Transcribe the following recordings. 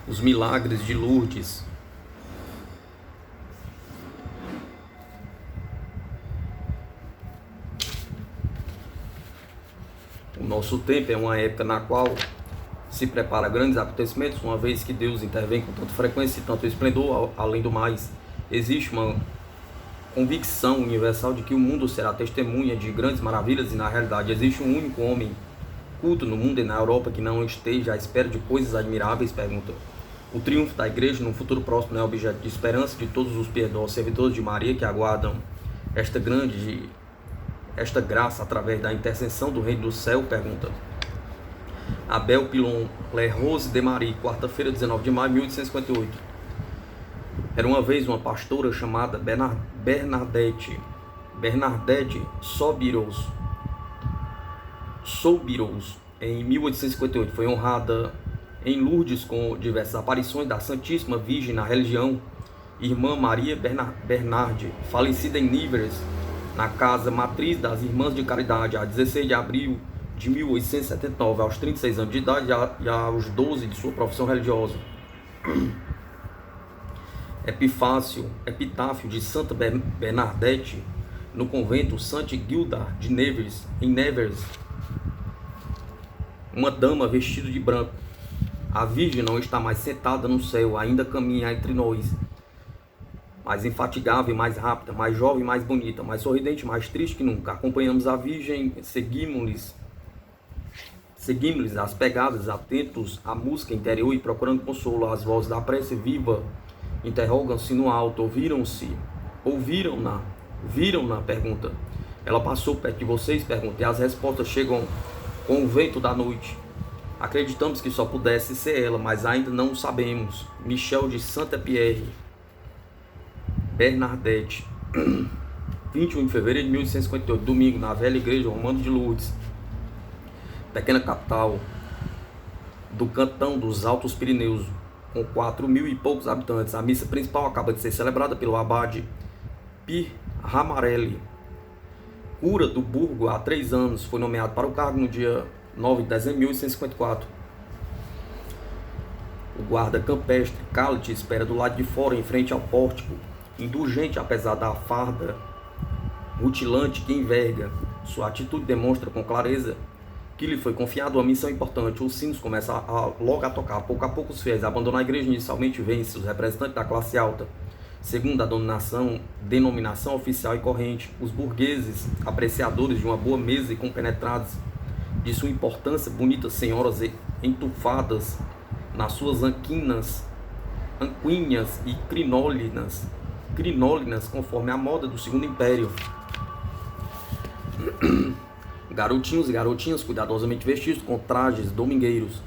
Os milagres de Lourdes. O nosso tempo é uma época na qual se prepara grandes acontecimentos, uma vez que Deus intervém com tanta frequência e tanto esplendor. Além do mais, existe uma convicção universal de que o mundo será testemunha de grandes maravilhas, e na realidade existe um único homem culto no mundo e na Europa que não esteja à espera de coisas admiráveis. Pergunta: o triunfo da igreja no futuro próximo não é objeto de esperança de todos os piedosos servidores de Maria que aguardam esta graça através da intercessão do Rei do Céu? Pergunta Abel Pilon Le Rose de Marie, quarta-feira, 19 de maio de 1858. Era uma vez uma pastora chamada Bernadette Soubirous, em 1858. Foi honrada em Lourdes com diversas aparições da Santíssima Virgem na religião. Irmã Maria Bernardi, falecida em Nivelles, na casa matriz das Irmãs de Caridade, a 16 de abril de 1879, aos 36 anos de idade e aos 12 de sua profissão religiosa. Epitáfio de Santa Bernadette, no convento Santa Gilda de Nevers, em Nevers. Uma dama vestida de branco. A Virgem não está mais sentada no céu, ainda caminha entre nós, mais infatigável, mais rápida, mais jovem, mais bonita, mais sorridente, mais triste que nunca. Acompanhamos a Virgem, seguimos-lhes as pegadas, atentos à música interior e procurando consolo. As vozes da prece viva interrogam-se no alto. Ouviram-na? Viram-na? Pergunta. Ela passou perto de vocês? Pergunta. E as respostas chegam com o vento da noite. Acreditamos que só pudesse ser ela, mas ainda não o sabemos. Michel de Saint-Pierre Bernadette, 21 de fevereiro de 1858, domingo, na velha igreja romana de Lourdes, pequena capital do cantão dos Altos Pirineus, com 4.000 e poucos habitantes. A missa principal acaba de ser celebrada pelo abade Pierre Ramarelli, cura do Burgo há 3 anos. Foi nomeado para o cargo no dia 9 de dezembro de 1854. O guarda campestre Calit espera do lado de fora, em frente ao pórtico, indulgente apesar da farda mutilante que enverga. Sua atitude demonstra com clareza que lhe foi confiada uma missão importante. Os sinos começam logo a tocar. Pouco a pouco os fiéis abandonam a igreja. Inicialmente vêm-se os representantes da classe alta, segundo a denominação oficial e corrente, os burgueses, apreciadores de uma boa mesa e compenetrados de sua importância, bonitas senhoras entufadas nas suas anquinhas e crinólinas, conforme a moda do Segundo Império. Garotinhos e garotinhas cuidadosamente vestidos com trajes domingueiros.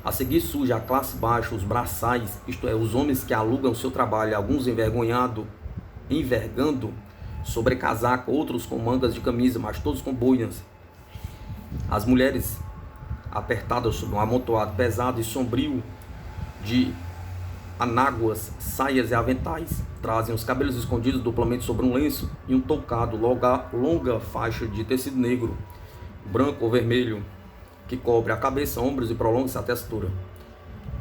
A seguir surge a classe baixa, os braçais, isto é, os homens que alugam seu trabalho, alguns envergando sobrecasaco, outros com mangas de camisa, mas todos com boinas. As mulheres, apertadas sob um amontoado pesado e sombrio de anáguas, saias e aventais, trazem os cabelos escondidos duplamente sobre um lenço e um toucado, longa faixa de tecido negro, branco ou vermelho, que cobre a cabeça, ombros e prolonga-se até a cintura.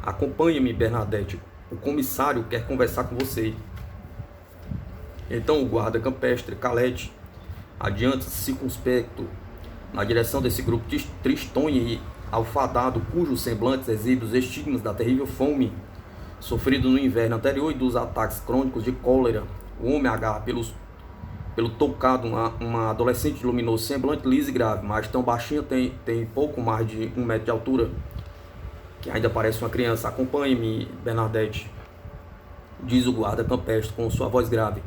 Acompanhe-me, Bernadette. O comissário quer conversar com você. Então o guarda campestre Calete adianta-se circunspecto na direção desse grupo tristonho e alfadado, cujos semblantes exibem os estigmas da terrível fome sofrido no inverno anterior e dos ataques crônicos de cólera. O homem agarra pelo toucado uma adolescente de luminoso semblante, lisa e grave, mas tão baixinha, tem pouco mais de 1 metro de altura, que ainda parece uma criança. Acompanhe-me, Bernadette, diz o guarda campestre com sua voz grave.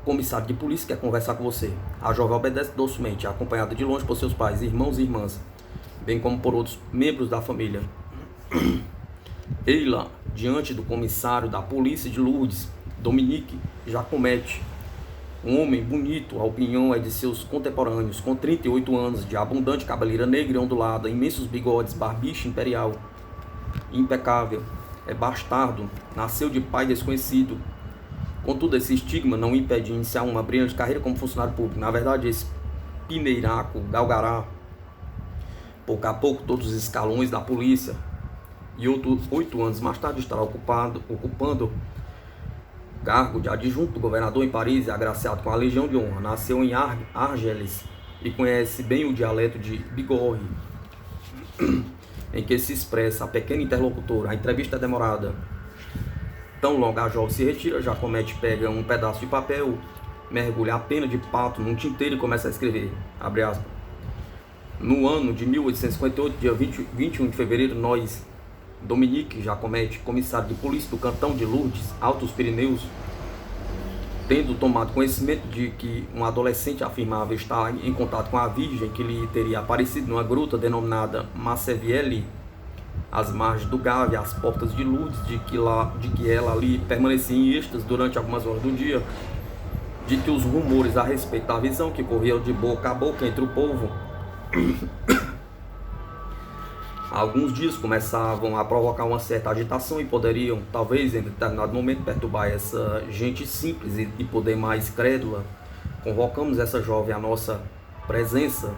O comissário de polícia quer conversar com você. A jovem obedece docemente, acompanhada de longe por seus pais, irmãos e irmãs, bem como por outros membros da família. Eila, diante do comissário da polícia de Lourdes, Dominique Jacomete, um homem bonito, a opinião é de seus contemporâneos, com 38 anos, de abundante cabeleira negra e ondulada, imensos bigodes, barbicha imperial, impecável, é bastardo, nasceu de pai desconhecido. Contudo, esse estigma não o impede de iniciar uma brilhante carreira como funcionário público. Na verdade, esse pineiraco galgará pouco a pouco todos os escalões da polícia e 8 anos mais tarde estará ocupando cargo de adjunto do governador em Paris e agraciado com a Legião de Honra. Nasceu em Argeles e conhece bem o dialeto de Bigorre, em que se expressa a pequena interlocutora. A entrevista é demorada. Tão logo a jovem se retira, Jacomete pega um pedaço de papel, mergulha a pena de pato num tinteiro e começa a escrever. Abre aspas. No ano de 1858, dia 21 de fevereiro, nós, Dominique Jacomete, comissário de polícia do cantão de Lourdes, Altos Pirineus, tendo tomado conhecimento de que um adolescente afirmava estar em contato com a Virgem que lhe teria aparecido numa gruta denominada Massevielle, às margens do Gave, às portas de Lourdes, de que ela ali permanecia em êxtase durante algumas horas do dia, de que os rumores a respeito da visão que corriam de boca a boca entre o povo há alguns dias começavam a provocar uma certa agitação e poderiam, talvez, em determinado momento, perturbar essa gente simples e poder mais crédula. Convocamos essa jovem à nossa presença,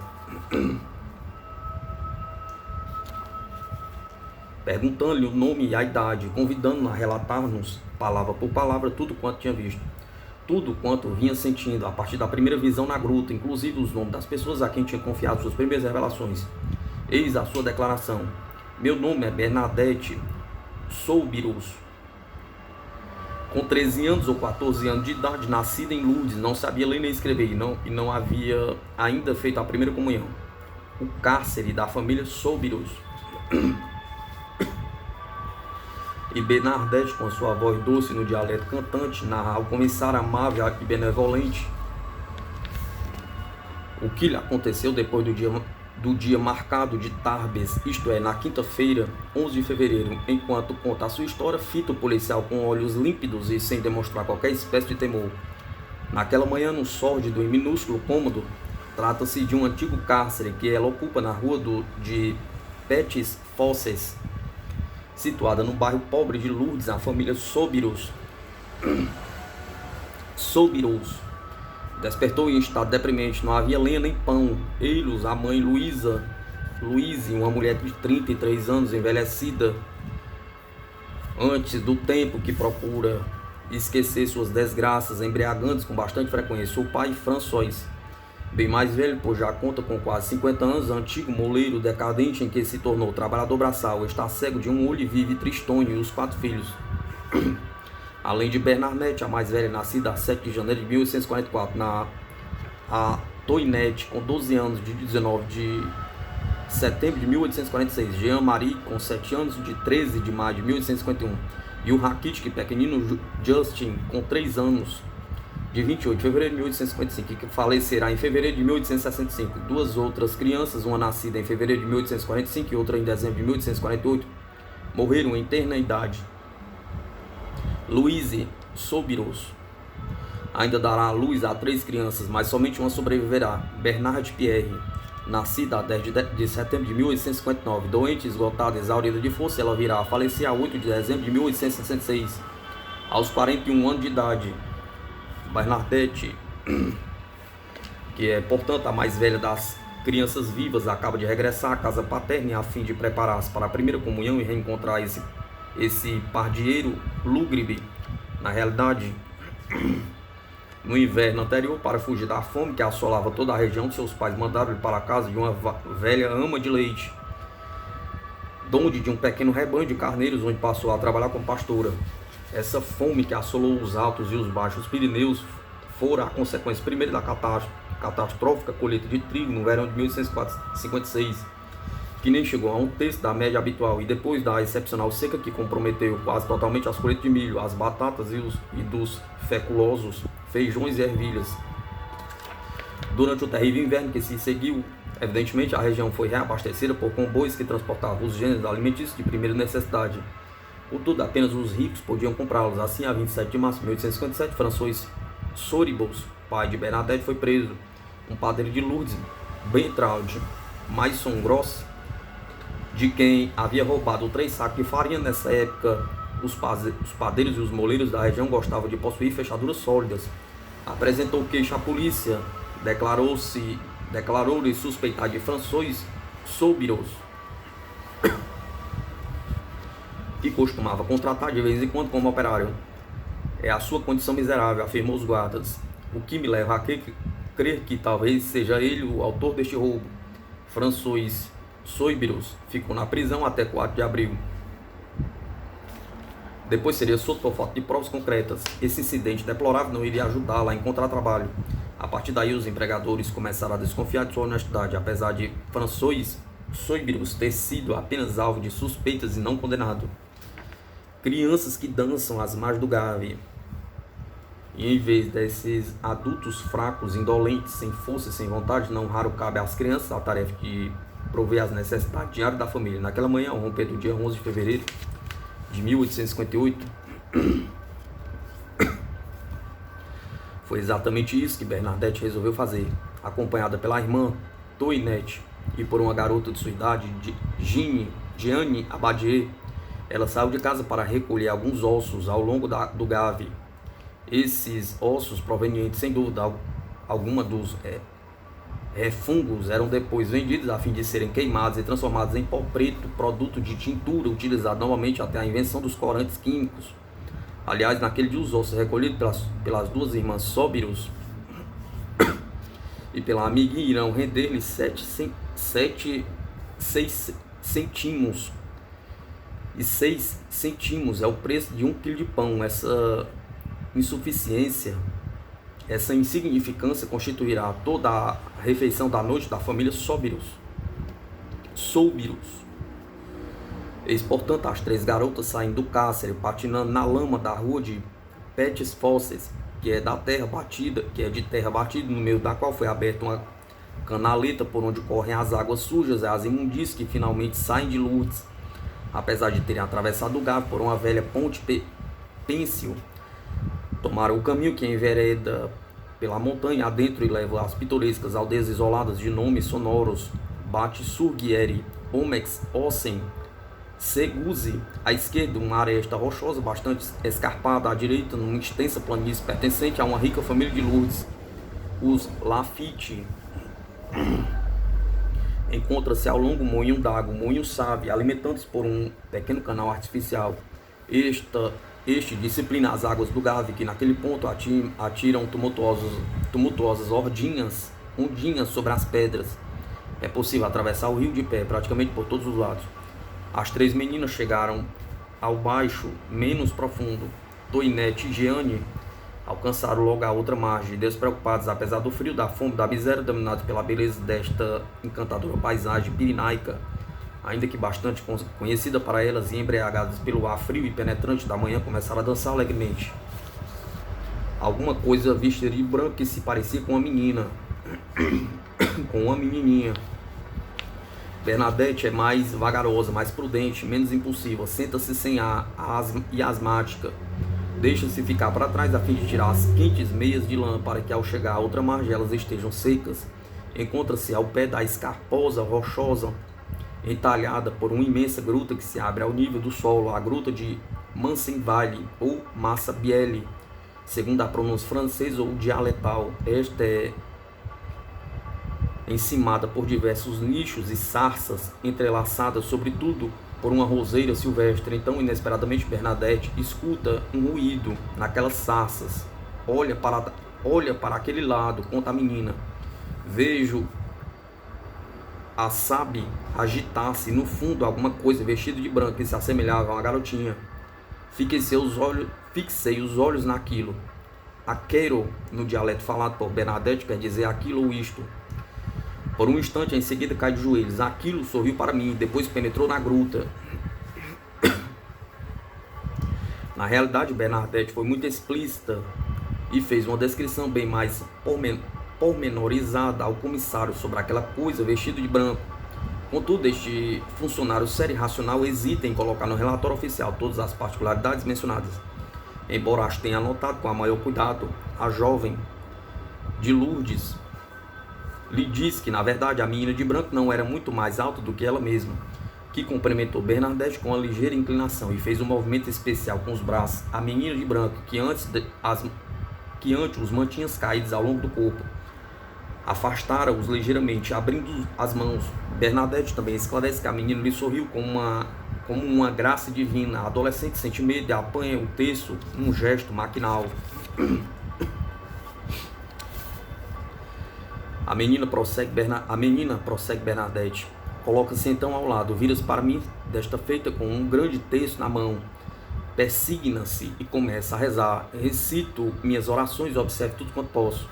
perguntando-lhe o nome e a idade, convidando-a a relatar-nos, palavra por palavra, tudo quanto tinha visto, tudo quanto vinha sentindo a partir da primeira visão na gruta, inclusive os nomes das pessoas a quem tinha confiado suas primeiras revelações. Eis a sua declaração: meu nome é Bernadette Soubirous. Com 13 anos ou 14 anos de idade, nascida em Lourdes, não sabia ler nem escrever e não havia ainda feito a primeira comunhão. O cárcere da família Soubirous. E Bernadette, com sua voz doce no dialeto cantante, narra ao comissário amável e benevolente o que lhe aconteceu depois do dia marcado de Tarbes, isto é, na quinta-feira, 11 de fevereiro. Enquanto conta a sua história, fita o policial com olhos límpidos e sem demonstrar qualquer espécie de temor. Naquela manhã, no sórdido e minúsculo cômodo, trata-se de um antigo cárcere que ela ocupa na rua de Petits Fosses, situada no bairro pobre de Lourdes. A família Soubirous despertou em estado deprimente. Não havia lenha nem pão. Eles, a mãe Louise, uma mulher de 33 anos, envelhecida antes do tempo, que procura esquecer suas desgraças embriagantes com bastante frequência. O pai, François, bem mais velho, pois já conta com quase 50 anos, antigo moleiro decadente em que se tornou trabalhador braçal, está cego de um olho e vive tristonho, e os 4 filhos. Além de Bernadette, a mais velha, nascida a 7 de janeiro de 1844, a Toinette, com 12 anos, de 19 de setembro de 1846, Jean-Marie, com 7 anos, de 13 de maio de 1851, e o raquítico pequenino Justin, com 3 anos, de 28 de fevereiro de 1855, que falecerá em fevereiro de 1865. 2 outras crianças, uma nascida em fevereiro de 1845 e outra em dezembro de 1848, morreram em terna idade. Louise Soubirous ainda dará à luz a 3 crianças, mas somente uma sobreviverá. Bernard Pierre, nascida a 10 de setembro de 1859, doente, esgotada, exaurida de força, ela virá a falecer a 8 de dezembro de 1866, aos 41 anos de idade. Bernadette, que é, portanto, a mais velha das crianças vivas, acaba de regressar à casa paterna a fim de preparar-se para a primeira comunhão e reencontrar esse pardieiro lúgubre. Na realidade, no inverno anterior, para fugir da fome que assolava toda a região, seus pais mandaram-lhe para a casa de uma velha ama de leite, donde de um pequeno rebanho de carneiros, onde passou a trabalhar como pastora. Essa fome que assolou os altos e os baixos Pirineus fora a consequência primeiro da catastrófica colheita de trigo no verão de 1856, que nem chegou a 1/3 da média habitual, e depois da excepcional seca que comprometeu quase totalmente as colheitas de milho, as batatas e dos feculosos feijões e ervilhas. Durante o terrível inverno que se seguiu, evidentemente, a região foi reabastecida por comboios que transportavam os gêneros alimentícios de primeira necessidade. Contudo, apenas os ricos podiam comprá-los. Assim, a 27 de março de 1857, François Soubirous, pai de Bernadette, foi preso. Um padeiro de Lourdes, Bertrand Maisson Gross, de quem havia roubado 3 sacos de farinha. Nessa época, os padeiros e os moleiros da região gostavam de possuir fechaduras sólidas. Apresentou queixa à polícia, declarou-lhe suspeitar de François Soubirous que costumava contratar de vez em quando como operário. É a sua condição miserável, afirmou os guardas, o que me leva a crer que talvez seja ele o autor deste roubo. François Soibirous ficou na prisão até 4 de abril. Depois seria solto por falta de provas concretas. Esse incidente deplorável não iria ajudá-la a encontrar trabalho. A partir daí, os empregadores começaram a desconfiar de sua honestidade, apesar de François Soibirous ter sido apenas alvo de suspeitas e não condenado. Crianças que dançam às margens do Gave. E em vez desses adultos fracos, indolentes, sem força e sem vontade, não raro cabe às crianças a tarefa de prover as necessidades diárias da família. Naquela manhã, ao romper do dia 11 de fevereiro de 1858, foi exatamente isso que Bernadette resolveu fazer. Acompanhada pela irmã Toinette e por uma garota de sua idade, Jeanne Abadier, ela saiu de casa para recolher alguns ossos ao longo do Gave. Esses ossos, provenientes sem dúvida alguma dos refungos, eram depois vendidos a fim de serem queimados e transformados em pó preto, produto de tintura utilizado normalmente até a invenção dos corantes químicos. Aliás, naquele dia, os ossos recolhidos pelas duas irmãs Soibirous e pela amiguinha irão render-lhe 6 centimos. E 6 centimos é o preço de 1 quilo de pão. Essa insuficiência, essa insignificância constituirá toda a refeição da noite da família Soibirous. Eis, portanto, as 3 garotas saindo do cárcere, patinando na lama da rua de Petits Fosses, que é de terra batida, no meio da qual foi aberta uma canaleta por onde correm as águas sujas e as imundícias que finalmente saem de Lourdes. Apesar de terem atravessado o Gave por uma velha ponte pêncil, tomaram o caminho que envereda pela montanha adentro e leva às pitorescas aldeias isoladas de nomes sonoros: Bate-Surguiere, Omex, Ossen, Seguze. À esquerda, uma aresta rochosa bastante escarpada; à direita, numa extensa planície pertencente a uma rica família de Lourdes, os Lafitte. Encontra-se ao longo moinho d'água, moinho Save, alimentando-se por um pequeno canal artificial. Este disciplina as águas do Gave, que naquele ponto atiram tumultuosas ondinhas sobre as pedras. É possível atravessar o rio de pé, praticamente por todos os lados. As 3 meninas chegaram ao baixo menos profundo. Toinette e Jeanne alcançaram logo a outra margem, despreocupados, apesar do frio, da fome, da miséria, dominados pela beleza desta encantadora paisagem pirenaica, ainda que bastante conhecida para elas, e embriagadas pelo ar frio e penetrante da manhã, começaram a dançar alegremente. Alguma coisa vestida de branco que se parecia com uma menina, com uma menininha. Bernadette é mais vagarosa, mais prudente, menos impulsiva, senta-se sem ar e asmática. Deixa-se ficar para trás a fim de tirar as quentes meias de lã, para que ao chegar à outra margem elas estejam secas. Encontra-se ao pé da escarposa rochosa, entalhada por uma imensa gruta que se abre ao nível do solo, a gruta de Mansenvalli ou Massa Bielle, segundo a pronúncia francesa ou dialetal. Esta é encimada por diversos nichos e sarças entrelaçadas, sobretudo por uma roseira silvestre. Então, inesperadamente, Bernadette escuta um ruído naquelas sarças. Olha para aquele lado, conta a menina. Vejo a Sabe agitar-se no fundo alguma coisa vestida de branco que se assemelhava a uma garotinha. Fixei os olhos naquilo. Aquero, no dialeto falado por Bernadette, quer dizer aquilo ou isto. Por um instante, em seguida, cai de joelhos. Aquilo sorriu para mim, depois penetrou na gruta. Na realidade, Bernadette foi muito explícita e fez uma descrição bem mais pormenorizada ao comissário sobre aquela coisa vestida de branco. Contudo, este funcionário sério e racional hesita em colocar no relatório oficial todas as particularidades mencionadas. Embora as tenha anotado com a maior cuidado, a jovem de Lourdes lhe disse que, na verdade, a menina de branco não era muito mais alta do que ela mesma, que cumprimentou Bernadette com uma ligeira inclinação e fez um movimento especial com os braços. A menina de branco, que antes os mantinha caídos ao longo do corpo, afastara-os ligeiramente, abrindo as mãos. Bernadette também esclarece que a menina lhe sorriu com uma como uma graça divina. A adolescente sente medo e apanha o terço num gesto maquinal. A menina prossegue Bernadette. Coloca-se então ao lado, vira-se para mim, desta feita com um grande terço na mão. Persigna-se e começa a rezar. Recito minhas orações e observo tudo quanto posso.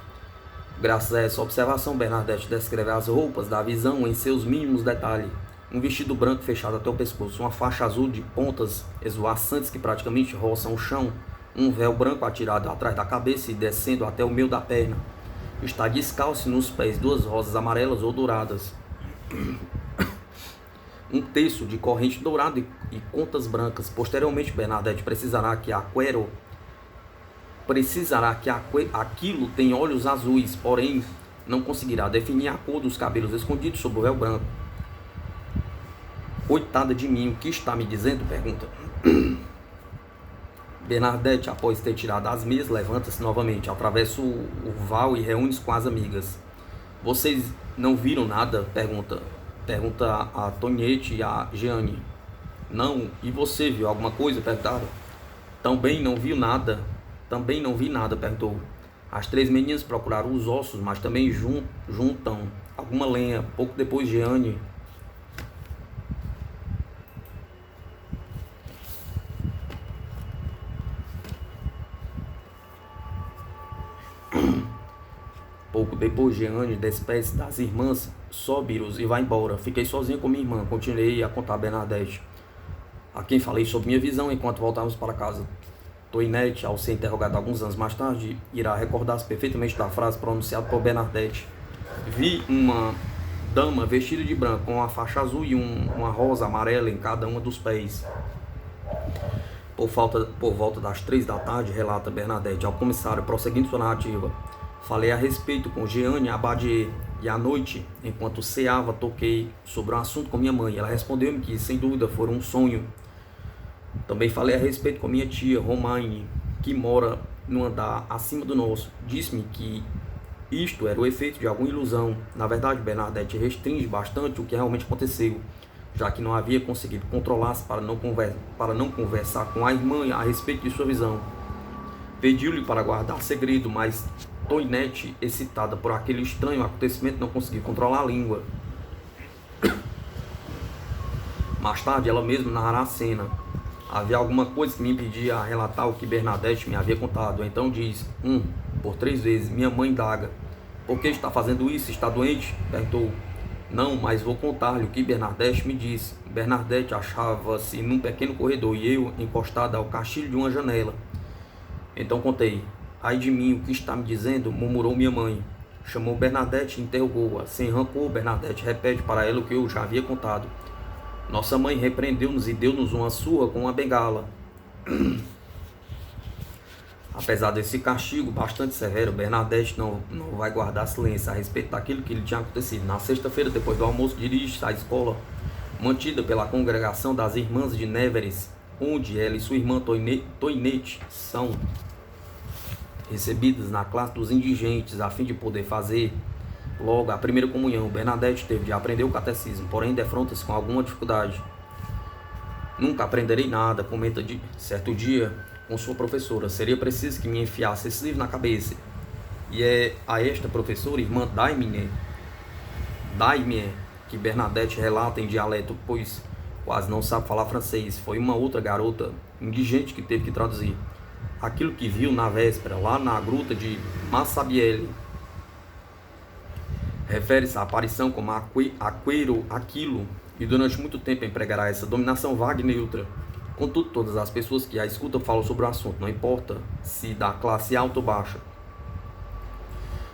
Graças a essa observação, Bernadette descreve as roupas da visão em seus mínimos detalhes. Um vestido branco fechado até o pescoço, uma faixa azul de pontas esvoaçantes que praticamente roçam o chão, um véu branco atirado atrás da cabeça e descendo até o meio da perna. Está descalço nos pés 2 rosas amarelas ou douradas. Um terço de corrente dourada e contas brancas. Posteriormente, Bernadette precisará que aquilo tem olhos azuis, porém não conseguirá definir a cor dos cabelos escondidos sob o véu branco. Coitada de mim, o que está me dizendo? Pergunta. Bernadette, após ter tirado as meias, levanta-se novamente, atravessa o val e reúne-se com as amigas. Vocês não viram nada? Pergunta a Tonhete e a Jeane. Não. E você viu alguma coisa? Perguntaram. Também não vi nada, perguntou. As 3 meninas procuraram os ossos, mas também juntam alguma lenha. Pouco depois, Jeane despede-se das irmãs Sóbiros e vai embora. Fiquei sozinha com minha irmã. Continuei a contar a Bernadette, a quem falei sobre minha visão enquanto voltávamos para casa. Toinette, ao ser interrogada alguns anos mais tarde, irá recordar-se perfeitamente da frase pronunciada por Bernadette. Vi uma dama vestida de branco, com uma faixa azul e uma rosa amarela em cada uma dos pés. Por volta das 3 da tarde, relata Bernadette ao comissário, prosseguindo sua narrativa. Falei a respeito com Jeane Abadier e à noite, enquanto ceava, toquei sobre um assunto com minha mãe. Ela respondeu-me que, sem dúvida, foi um sonho. Também falei a respeito com minha tia, Romaine, que mora no andar acima do nosso. Disse-me que isto era o efeito de alguma ilusão. Na verdade, Bernadette restringe bastante o que realmente aconteceu, já que não havia conseguido controlar-se para não conversar com a irmã a respeito de sua visão. Pediu-lhe para guardar segredo, mas Toinette, excitada por aquele estranho acontecimento, não conseguiu controlar a língua. Mais tarde, ela mesma narrará a cena. Havia alguma coisa que me impedia a relatar o que Bernadette me havia contado. Então diz, por 3 vezes, minha mãe indaga. Por que está fazendo isso? Está doente? Perguntou. Não, mas vou contar-lhe o que Bernadette me disse. Bernadette achava-se num pequeno corredor e eu encostada ao caixilho de uma janela. Então contei. Ai de mim, o que está me dizendo? Murmurou minha mãe. Chamou Bernadette e interrogou-a. Sem rancor, Bernadette repete para ela o que eu já havia contado. Nossa mãe repreendeu-nos e deu-nos uma surra com uma bengala. Apesar desse castigo bastante severo, Bernadette não vai guardar silêncio a respeito daquilo que lhe tinha acontecido. Na sexta-feira, depois do almoço, dirige-se à escola, mantida pela congregação das Irmãs de Nevers, onde ela e sua irmã Toinette são recebidas na classe dos indigentes, a fim de poder fazer logo a primeira comunhão. Bernadette teve de aprender o catecismo, porém defronta-se com alguma dificuldade. Nunca aprenderei nada, comenta de certo dia com sua professora. Seria preciso que me enfiasse esse livro na cabeça. E é a esta professora, irmã Daimie, que Bernadette relata em dialeto, pois quase não sabe falar francês. Foi uma outra garota indigente que teve que traduzir aquilo que viu na véspera, lá na gruta de Massabielle. Refere-se à aparição como aquilo, e durante muito tempo empregará essa dominação vaga e neutra. Contudo, todas as pessoas que a escutam falam sobre o assunto, não importa se da classe alta ou baixa.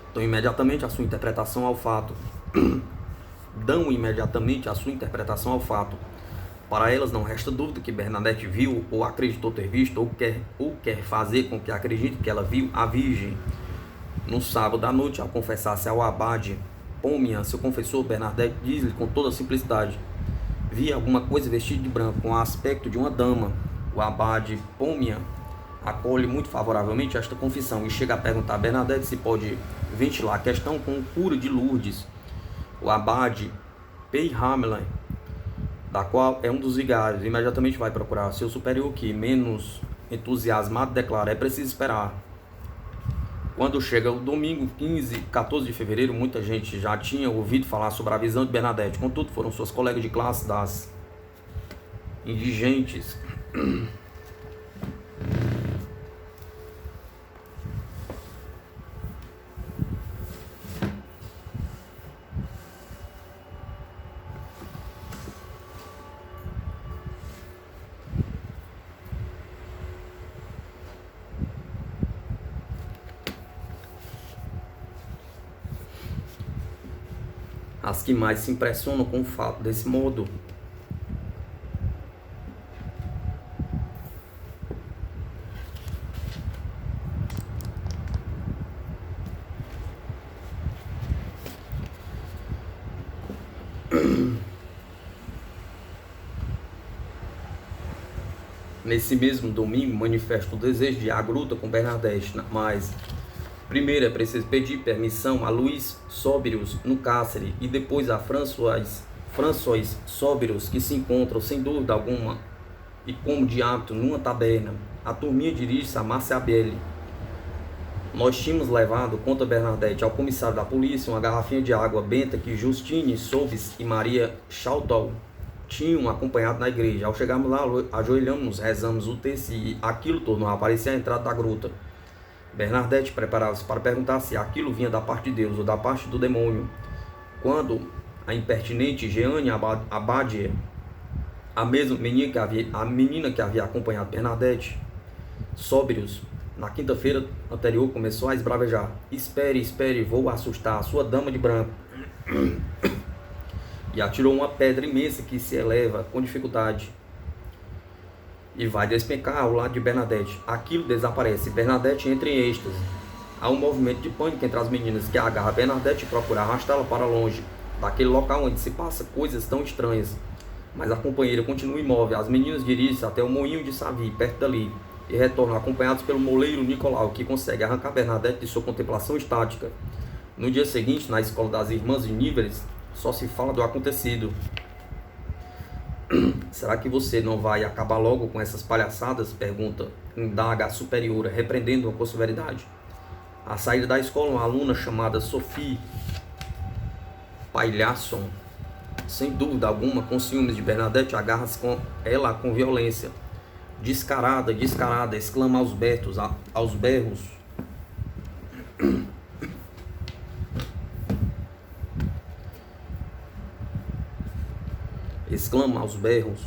Dão imediatamente a sua interpretação ao fato. Para elas não resta dúvida que Bernadette viu, ou acreditou ter visto, ou quer fazer com que acredite que ela viu a Virgem. No sábado à noite, ao confessar-se ao abade Pômia, seu confessor, Bernadette diz-lhe com toda simplicidade: vi alguma coisa vestida de branco, com o aspecto de uma dama. O abade Pômia acolhe muito favoravelmente esta confissão e chega a perguntar a Bernadette se pode ventilar a questão com o cura de Lourdes. O abade Peyhamel da qual é um dos vigários. Imediatamente vai procurar seu superior, que, menos entusiasmado, declara: é preciso esperar. Quando chega o domingo 14 de fevereiro, muita gente já tinha ouvido falar sobre a visão de Bernadette. Contudo, foram suas colegas de classe das indigentes as que mais se impressionam com o fato. Desse modo, nesse mesmo domingo, manifesta o desejo de ir à gruta com Bernadette, mas primeiro é preciso pedir permissão a Luiz Sóbrios no cárcere e depois a François Sóbrios, que se encontram sem dúvida alguma e como de hábito numa taberna. A turminha dirige-se a Marciabelle. Nós tínhamos levado, conta Bernadette, ao comissário da polícia uma garrafinha de água benta que Justine Sobis e Maria Chaudol tinham acompanhado na igreja. Ao chegarmos lá, ajoelhamos, rezamos o texto e aquilo tornou a aparecer a entrada da gruta. Bernadette preparava-se para perguntar se aquilo vinha da parte de Deus ou da parte do demônio, quando a impertinente Jeanne Abadie, a mesma menina que havia acompanhado Bernadette Sóbrios na quinta-feira anterior, começou a esbravejar: espere, espere, vou assustar a sua dama de branco. E atirou uma pedra imensa que se eleva com dificuldade e vai despencar ao lado de Bernadette. Aquilo desaparece. Bernadette entra em êxtase. Há um movimento de pânico entre as meninas, que agarra Bernadette e procura arrastá-la para longe daquele local onde se passa coisas tão estranhas. Mas a companheira continua imóvel. As meninas dirigem-se até o moinho de Savi, perto dali, e retornam acompanhados pelo moleiro Nicolau, que consegue arrancar Bernadette de sua contemplação estática. No dia seguinte, na escola das irmãs de Níveres, só se fala do acontecido. Será que você não vai acabar logo com essas palhaçadas? Pergunta, indaga a superiora, repreendendo-a com severidade. À saída da escola, uma aluna chamada Sophie Pailhasson, sem dúvida alguma, com ciúmes de Bernadette, agarra-se com ela com violência. Descarada, descarada, exclama aos berros. Exclama aos berros,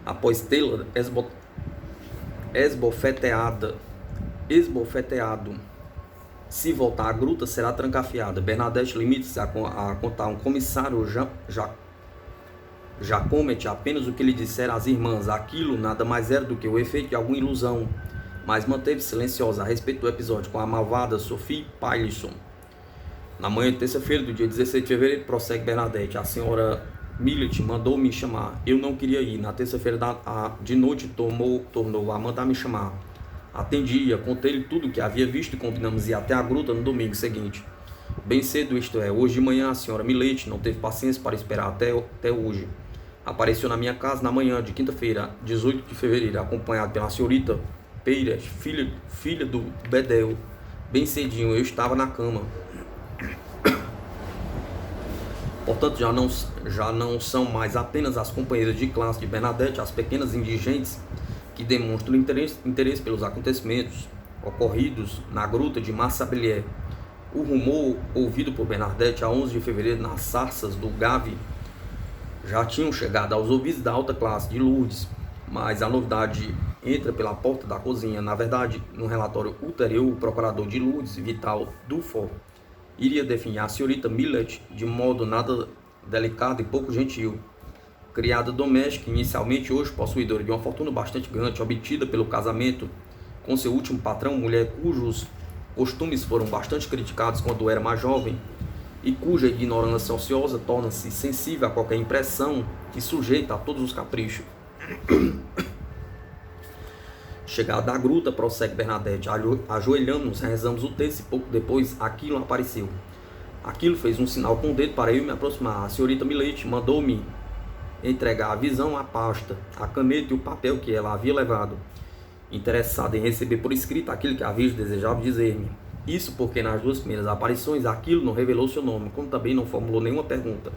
após tê-la esbofeteado. Se voltar à gruta, será trancafiada. Bernadette limita-se a contar um comissário Jacomet apenas o que lhe disseram as irmãs. Aquilo nada mais era do que o efeito de alguma ilusão, mas manteve silenciosa a respeito do episódio com a malvada Sophie Pailhasson. Na manhã de terça-feira do dia 16 de fevereiro, prossegue Bernadette, a senhora Millet mandou me chamar. Eu não queria ir. Na terça-feira de noite tornou a mandar me chamar. Atendi-a, contei-lhe tudo o que havia visto e combinamos ir até a gruta no domingo seguinte. Bem cedo, isto é, hoje de manhã, a senhora Millet não teve paciência para esperar até hoje. Apareceu na minha casa na manhã de quinta-feira, 18 de fevereiro, acompanhado pela senhorita Peiras, filha do Bedel. Bem cedinho, eu estava na cama. Portanto, já não são mais apenas as companheiras de classe de Bernadette, as pequenas indigentes que demonstram interesse pelos acontecimentos ocorridos na gruta de Marciabelle. O rumor ouvido por Bernadette a 11 de fevereiro nas sarças do Gave já tinham chegado aos ouvidos da alta classe de Lourdes, mas a novidade entra pela porta da cozinha. Na verdade, no relatório ulterior, o procurador de Lourdes, Vital Dufour, iria definir a senhorita Millet de modo nada delicado e pouco gentil. Criada doméstica, inicialmente, hoje possuidora de uma fortuna bastante grande, obtida pelo casamento com seu último patrão, mulher cujos costumes foram bastante criticados quando era mais jovem e cuja ignorância ociosa torna-se sensível a qualquer impressão e sujeita a todos os caprichos. Chegada à gruta, prossegue Bernadette, ajoelhamos, rezamos o texto e pouco depois aquilo apareceu. Aquilo fez um sinal com o dedo para eu me aproximar. A senhorita Millet mandou-me entregar a visão, a pasta, a caneta e o papel que ela havia levado, interessada em receber por escrito aquilo que a Virgem desejava dizer-me. Isso porque nas duas primeiras aparições aquilo não revelou seu nome, como também não formulou nenhuma pergunta,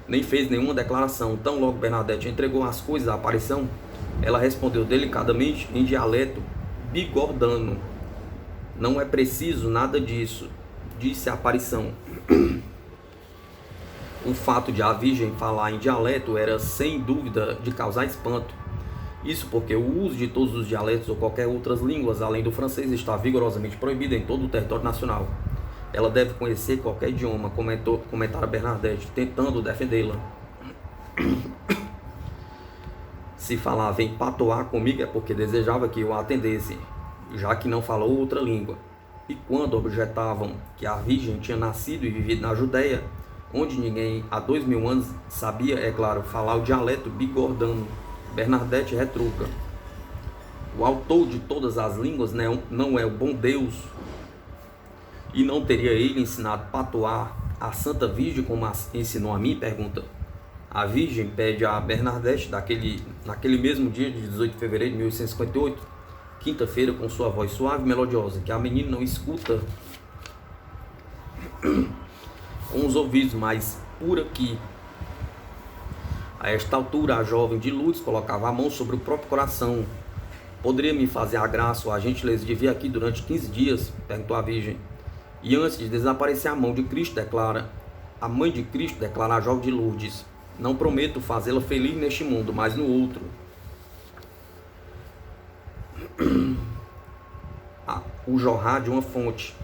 nem fez nenhuma declaração. Tão logo Bernadette entregou as coisas à aparição, ela respondeu delicadamente em dialeto bigordano: "Não é preciso nada disso", disse a aparição. O fato de a Virgem falar em dialeto era sem dúvida de causar espanto. Isso porque o uso de todos os dialetos ou qualquer outras línguas além do francês está vigorosamente proibido em todo o território nacional. Ela deve conhecer qualquer idioma, comentara Bernadette, tentando defendê-la. Se falava em patois comigo é porque desejava que eu a atendesse, já que não falou outra língua. E quando objetavam que a Virgem tinha nascido e vivido na Judéia, onde ninguém há 2000 anos sabia, é claro, falar o dialeto bigordano, Bernadette retruca: "O autor de todas as línguas não é o bom Deus? E não teria ele ensinado patois à Santa Virgem como ensinou a mim?" pergunta. A Virgem pede a Bernadette, naquele mesmo dia de 18 de fevereiro de 1858, quinta-feira, com sua voz suave e melodiosa, que a menina não escuta com os ouvidos, mas por aqui. A esta altura, a jovem de Lourdes colocava a mão sobre o próprio coração. "Poderia me fazer a graça ou a gentileza de vir aqui durante 15 dias?" perguntou a Virgem. E antes de desaparecer a mão de Cristo, a mãe de Cristo declara a jovem de Lourdes: "Não prometo fazê-la feliz neste mundo, mas no outro." O jorrar de uma fonte.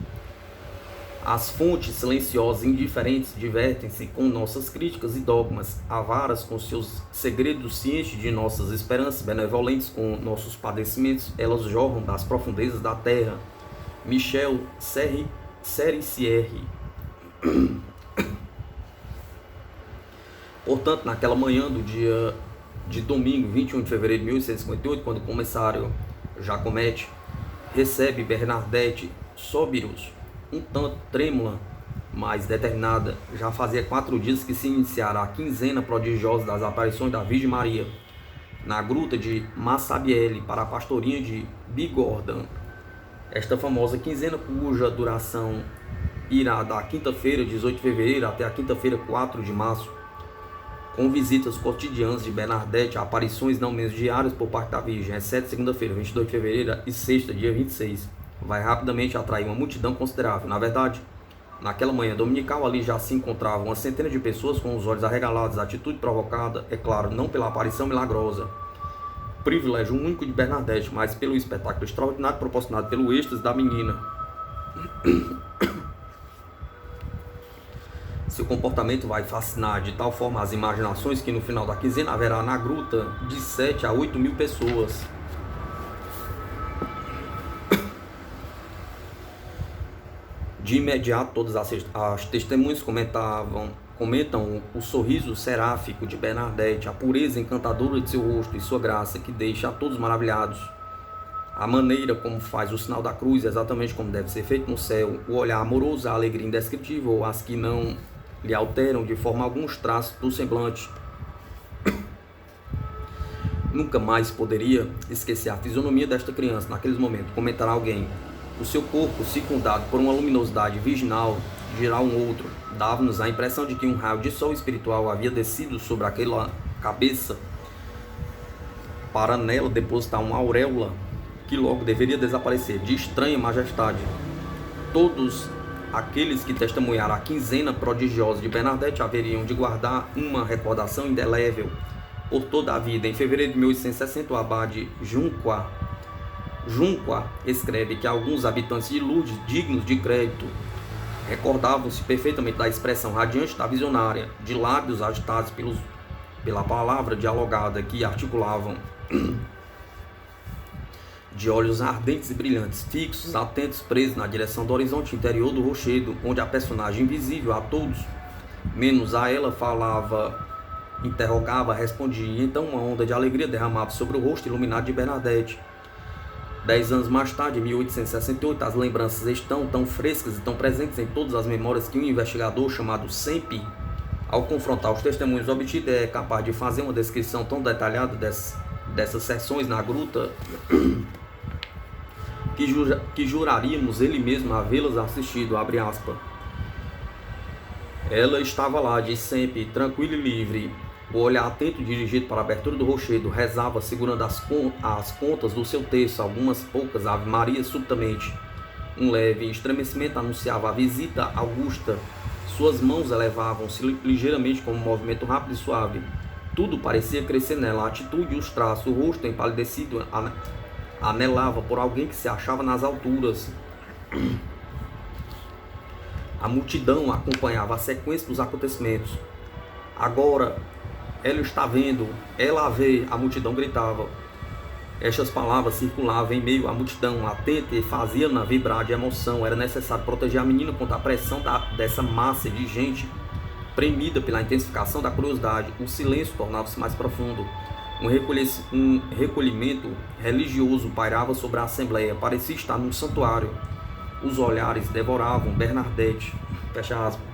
As fontes silenciosas e indiferentes divertem-se com nossas críticas e dogmas. Avaras com seus segredos, cientes de nossas esperanças, benevolentes com nossos padecimentos, elas jorram das profundezas da terra. Michel Sericierre. Portanto, naquela manhã do dia de domingo, 21 de fevereiro de 1858, quando o comissário Jacomete recebe Bernadette Sobiros, um tanto trêmula, mas determinada. Já fazia 4 dias que se iniciara a quinzena prodigiosa das aparições da Virgem Maria, na gruta de Massabielle, para a pastorinha de Bigordan. Esta famosa quinzena, cuja duração irá da quinta-feira, 18 de fevereiro, até a quinta-feira, 4 de março, com visitas cotidianas de Bernadette, aparições não menos diárias por parte da Virgem, exceto segunda-feira, 22 de fevereiro, e sexta, dia 26. Vai rapidamente atrair uma multidão considerável. Na verdade, naquela manhã dominical, ali já se encontravam uma centena de pessoas com os olhos arregalados, a atitude provocada, é claro, não pela aparição milagrosa, privilégio único de Bernadette, mas pelo espetáculo extraordinário proporcionado pelo êxtase da menina. Seu comportamento vai fascinar de tal forma as imaginações que no final da quinzena haverá na gruta de 7 a 8 mil pessoas. De imediato, todas as testemunhas comentam o sorriso seráfico de Bernadette, a pureza encantadora de seu rosto e sua graça, que deixa a todos maravilhados. A maneira como faz o sinal da cruz, exatamente como deve ser feito no céu, o olhar amoroso, a alegria indescritível, as que não lhe alteram de forma alguma os traços do semblante. Nunca mais poderia esquecer a fisionomia desta criança naqueles momentos, comentará alguém. O seu corpo, circundado por uma luminosidade virginal, geral um outro, dava-nos a impressão de que um raio de sol espiritual havia descido sobre aquela cabeça para nela depositar uma auréola que logo deveria desaparecer, de estranha majestade. Todos aqueles que testemunharam a quinzena prodigiosa de Bernadette haveriam de guardar uma recordação indelével por toda a vida. Em fevereiro de 1860, o abade Junqua escreve que alguns habitantes de Lourdes, dignos de crédito, recordavam-se perfeitamente da expressão radiante da visionária, de lábios agitados pela palavra dialogada que articulavam, de olhos ardentes e brilhantes, fixos, atentos, presos na direção do horizonte interior do rochedo, onde a personagem invisível a todos, menos a ela, falava, interrogava, respondia, e então uma onda de alegria derramava sobre o rosto iluminado de Bernadette. 10 anos mais tarde, em 1868, as lembranças estão tão frescas e tão presentes em todas as memórias que um investigador chamado Sempi Ao confrontar os testemunhos obtidos, é capaz de fazer uma descrição tão detalhada dessas sessões na gruta que juraríamos ele mesmo havê-las assistido, abre aspas. Ela estava lá, de sempre, tranquila e livre. O olhar atento dirigido para a abertura do rochedo, rezava, segurando as contas do seu terço, algumas poucas ave-marias subitamente. Um leve estremecimento anunciava a visita augusta. Suas mãos elevavam-se ligeiramente com um movimento rápido e suave. Tudo parecia crescer nela, a atitude e os traços, o rosto empalidecido anelava por alguém que se achava nas alturas. A multidão acompanhava a sequência dos acontecimentos. Agora, ela está vendo, ela a vê, a multidão gritava. Estas palavras circulavam em meio à multidão, atenta e faziam-na vibrar de emoção. Era necessário proteger a menina contra a pressão dessa massa de gente, premida pela intensificação da curiosidade. O silêncio tornava-se mais profundo. Um recolhimento religioso pairava sobre a assembleia. Parecia estar num santuário. Os olhares devoravam Bernadette. Fecha aspas.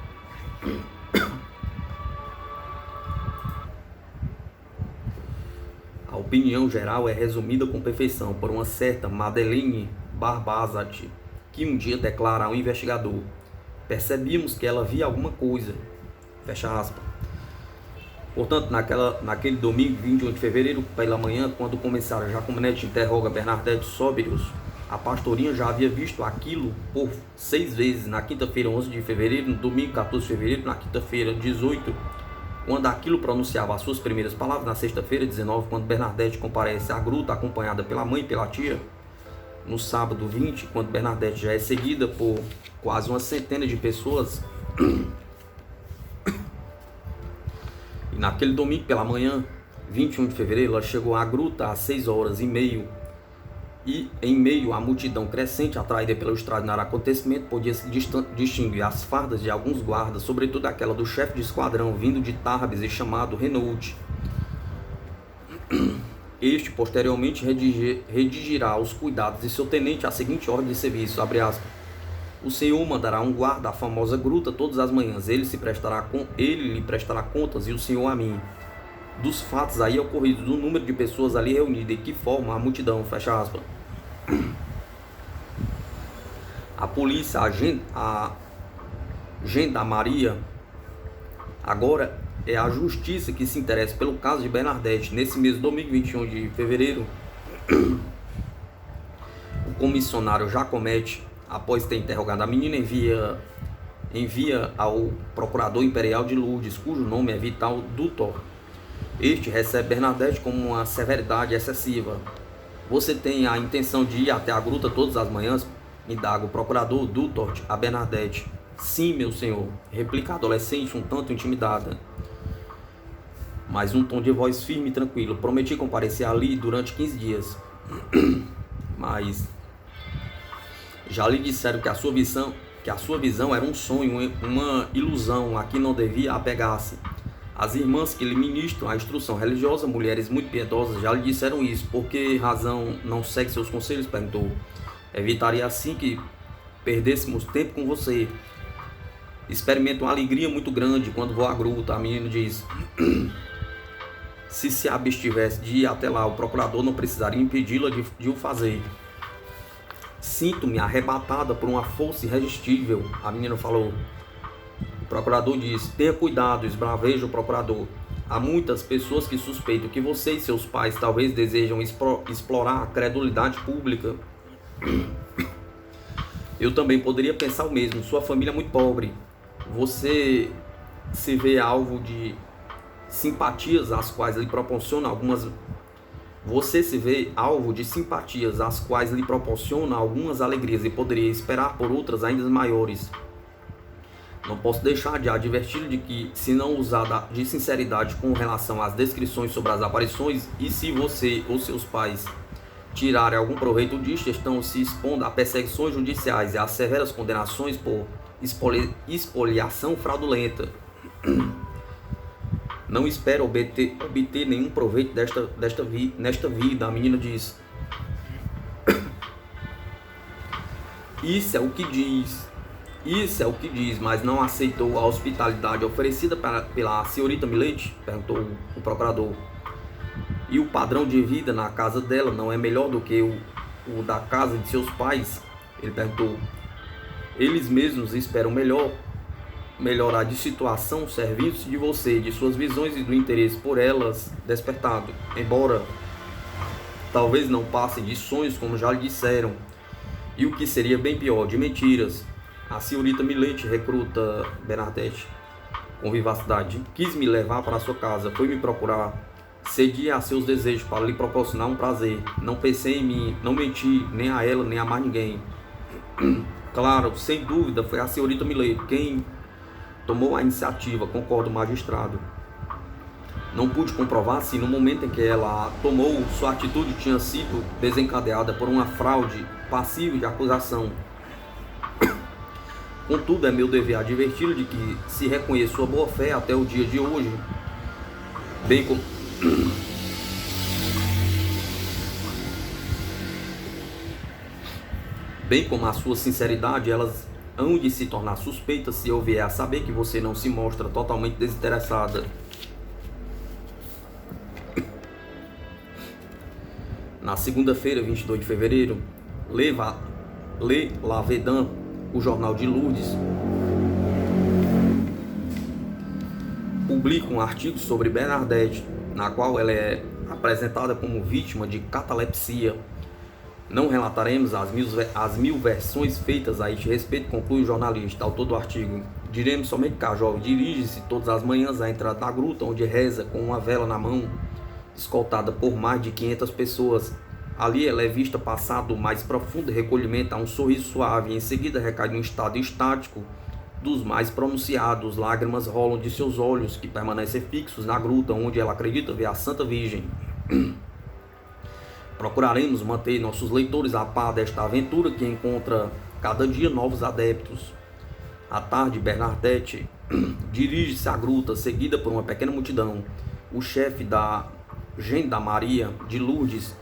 A opinião geral é resumida com perfeição por uma certa Madeleine Barbazat, que um dia declara ao investigador: percebíamos que ela via alguma coisa. Fecha aspas. Portanto, naquele domingo, 21 de fevereiro, pela manhã, quando o comissário Jacomenetti interroga Bernadette Sobrius, a pastorinha já havia visto aquilo por 6 vezes, na quinta-feira, 11 de fevereiro, no domingo, 14 de fevereiro, na quinta-feira, 18, quando aquilo pronunciava as suas primeiras palavras, na sexta-feira, 19, quando Bernadette comparece à gruta, acompanhada pela mãe e pela tia, no sábado, 20, quando Bernadette já é seguida por quase uma centena de pessoas, e naquele domingo, pela manhã, 21 de fevereiro, ela chegou à gruta às 6h30, e em meio à multidão crescente, atraída pelo extraordinário acontecimento, podia-se distinguir as fardas de alguns guardas, sobretudo aquela do chefe de esquadrão, vindo de Tarbes e chamado Renault. Este, posteriormente, redigirá aos cuidados de seu tenente a seguinte ordem de serviço, abre aspas: o senhor mandará um guarda à famosa gruta todas as manhãs, ele lhe prestará contas, e o senhor a mim, dos fatos aí ocorridos, do número de pessoas ali reunidas e que formam a multidão, fecha aspas. A polícia, a gendarmeria, agora é a justiça que se interessa pelo caso de Bernadette. Nesse mesmo domingo, 21 de fevereiro, o comissionário Jacomete, após ter interrogado a menina, envia ao procurador imperial de Lourdes, cujo nome é Vital Dutor. Este recebe Bernadette com uma severidade excessiva. Você tem a intenção de ir até a gruta todas as manhãs? Indaga o procurador Dutort a Bernadette. Sim, meu senhor, replica a adolescente um tanto intimidada, mas um tom de voz firme e tranquilo. Prometi comparecer ali durante 15 dias. Mas já lhe disseram que a sua visão era um sonho, uma ilusão a que não devia apegar-se. As irmãs que lhe ministram a instrução religiosa, mulheres muito piedosas, já lhe disseram isso. Por que razão não segue seus conselhos? Perguntou. Evitaria assim que perdêssemos tempo com você. Experimento uma alegria muito grande quando vou à gruta. A menina diz: se abstivesse de ir até lá, o procurador não precisaria impedi-la de o fazer. Sinto-me arrebatada por uma força irresistível, a menina falou. O procurador disse: tenha cuidado, esbraveja o procurador. Há muitas pessoas que suspeitam que você e seus pais talvez desejam explorar a credulidade pública. Eu também poderia pensar o mesmo. Sua família é muito pobre. Você se vê alvo de simpatias às quais lhe proporcionam algumas... Você se vê alvo de simpatias às quais lhe proporcionam algumas alegrias e poderia esperar por outras ainda maiores. Não posso deixar de advertir de que, se não usar de sinceridade com relação às descrições sobre as aparições, e se você ou seus pais tirarem algum proveito disto, estão se expondo a perseguições judiciais e a severas condenações por expoliação fraudulenta. Não espero obter nenhum proveito nesta vida, a menina diz. Isso é o que diz Isso é o que diz, mas não aceitou a hospitalidade oferecida pela senhorita Milete? Perguntou o procurador. E o padrão de vida na casa dela não é melhor do que o da casa de seus pais? Ele perguntou. Eles mesmos esperam melhorar de situação, servindo-se de você, de suas visões e do interesse por elas despertado, embora talvez não passem de sonhos, como já lhe disseram, e o que seria bem pior, de mentiras. A senhorita Milete recruta Bernadette com vivacidade. Quis me levar para sua casa, foi me procurar, cedi a seus desejos para lhe proporcionar um prazer. Não pensei em mim, não menti nem a ela nem a mais ninguém. Claro, sem dúvida, foi a senhorita Milete quem tomou a iniciativa, concorda o magistrado. Não pude comprovar se no momento em que ela tomou, sua atitude tinha sido desencadeada por uma fraude passiva de acusação. Contudo, é meu dever adverti-lo de que se reconheço sua boa-fé até o dia de hoje, bem como a sua sinceridade, elas hão de se tornar suspeitas se eu vier a saber que você não se mostra totalmente desinteressada. Na segunda-feira, 22 de fevereiro, Le Lavedan, o jornal de Lourdes, publica um artigo sobre Bernadette, na qual ela é apresentada como vítima de catalepsia. Não relataremos as mil versões feitas a este respeito, conclui o jornalista, autor do artigo. Diremos somente que a jovem dirige-se todas as manhãs à entrada da gruta, onde reza com uma vela na mão, escoltada por mais de 500 pessoas. Ali ela é vista passar do mais profundo recolhimento a um sorriso suave, e em seguida recai num estado estático dos mais pronunciados. Lágrimas rolam de seus olhos, que permanecem fixos na gruta, onde ela acredita ver a Santa Virgem. Procuraremos manter nossos leitores a par desta aventura, que encontra cada dia novos adeptos. À tarde, Bernadette dirige-se à gruta, seguida por uma pequena multidão. O chefe da Gendarmeria de Lourdes,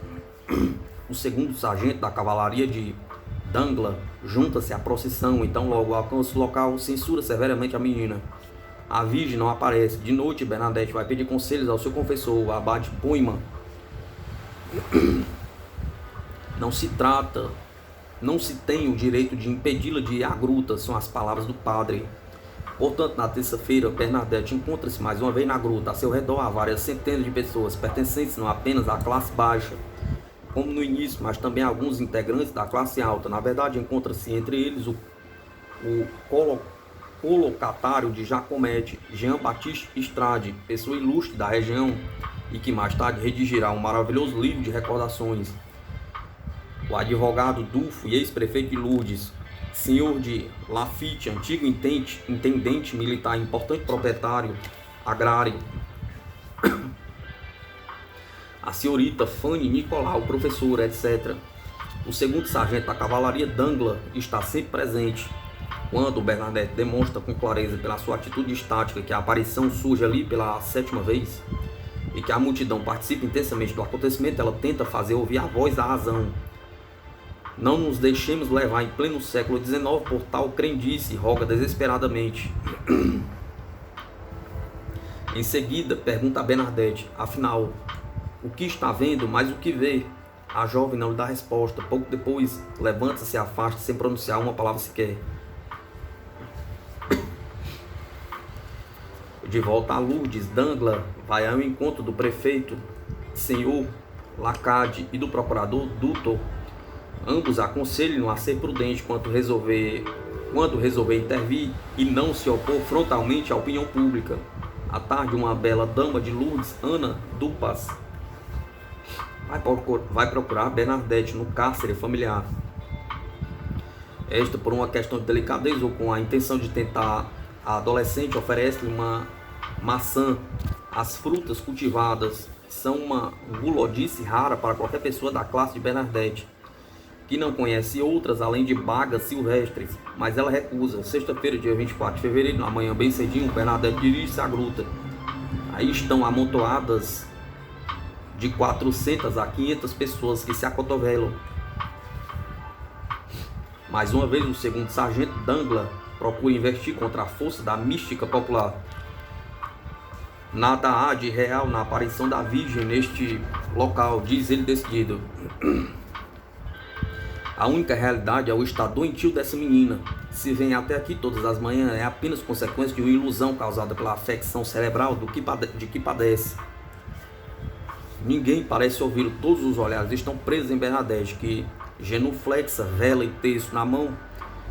o segundo sargento da cavalaria de Dangla, junta-se à procissão. Então, logo alcança o local, censura severamente a menina. A Virgem não aparece. De noite, Bernadette vai pedir conselhos ao seu confessor, o abade Poima. Não se tem o direito de impedi-la de ir à gruta, são as palavras do padre. Portanto, na terça-feira, Bernadette encontra-se mais uma vez na gruta. A seu redor há várias centenas de pessoas, pertencentes não apenas à classe baixa, como no início, mas também alguns integrantes da classe alta. Na verdade, encontra-se entre eles o colocatário de Jacomete, Jean-Baptiste Estrade, pessoa ilustre da região e que mais tarde redigirá um maravilhoso livro de recordações. O advogado Dufo e ex-prefeito de Lourdes, senhor de Lafitte, antigo intendente militar, importante proprietário agrário, a senhorita Fanny Nicolau, professora, etc. O segundo sargento da cavalaria Dangla está sempre presente. Quando Bernadette demonstra com clareza pela sua atitude estática que a aparição surge ali pela 7ª vez e que a multidão participa intensamente do acontecimento, ela tenta fazer ouvir a voz da razão. Não nos deixemos levar em pleno século XIX por tal crendice, roga desesperadamente. Em seguida, pergunta a Bernadette, afinal, o que está vendo, mas o que vê? A jovem não lhe dá resposta. Pouco depois, levanta-se e afasta sem pronunciar uma palavra sequer. De volta a Lourdes, Dangla vai ao encontro do prefeito, senhor Lacade, e do procurador Duto. Ambos aconselham a ser prudente quando resolver intervir e não se opor frontalmente à opinião pública. À tarde, uma bela dama de Lourdes, Ana Dupas, vai procurar Bernadette no cárcere familiar. Esta, por uma questão de delicadeza ou com a intenção de tentar, a adolescente oferece-lhe uma maçã. As frutas cultivadas são uma gulodice rara para qualquer pessoa da classe de Bernadette, que não conhece outras além de bagas silvestres, mas ela recusa. Sexta-feira, dia 24 de fevereiro, na manhã bem cedinho, Bernadette dirige-se à gruta. Aí estão amontoadas de 400 a 500 pessoas que se acotovelam. Mais uma vez, o segundo sargento Dangla procura investir contra a força da mística popular. Nada há de real na aparição da Virgem neste local, diz ele decidido. A única realidade é o estado doentio dessa menina. Se vem até aqui todas as manhãs, é apenas consequência de uma ilusão causada pela afecção cerebral de que padece. Ninguém parece ouvir, todos os olhares estão presos em Bernadette, que, genuflexa, vela e terço na mão,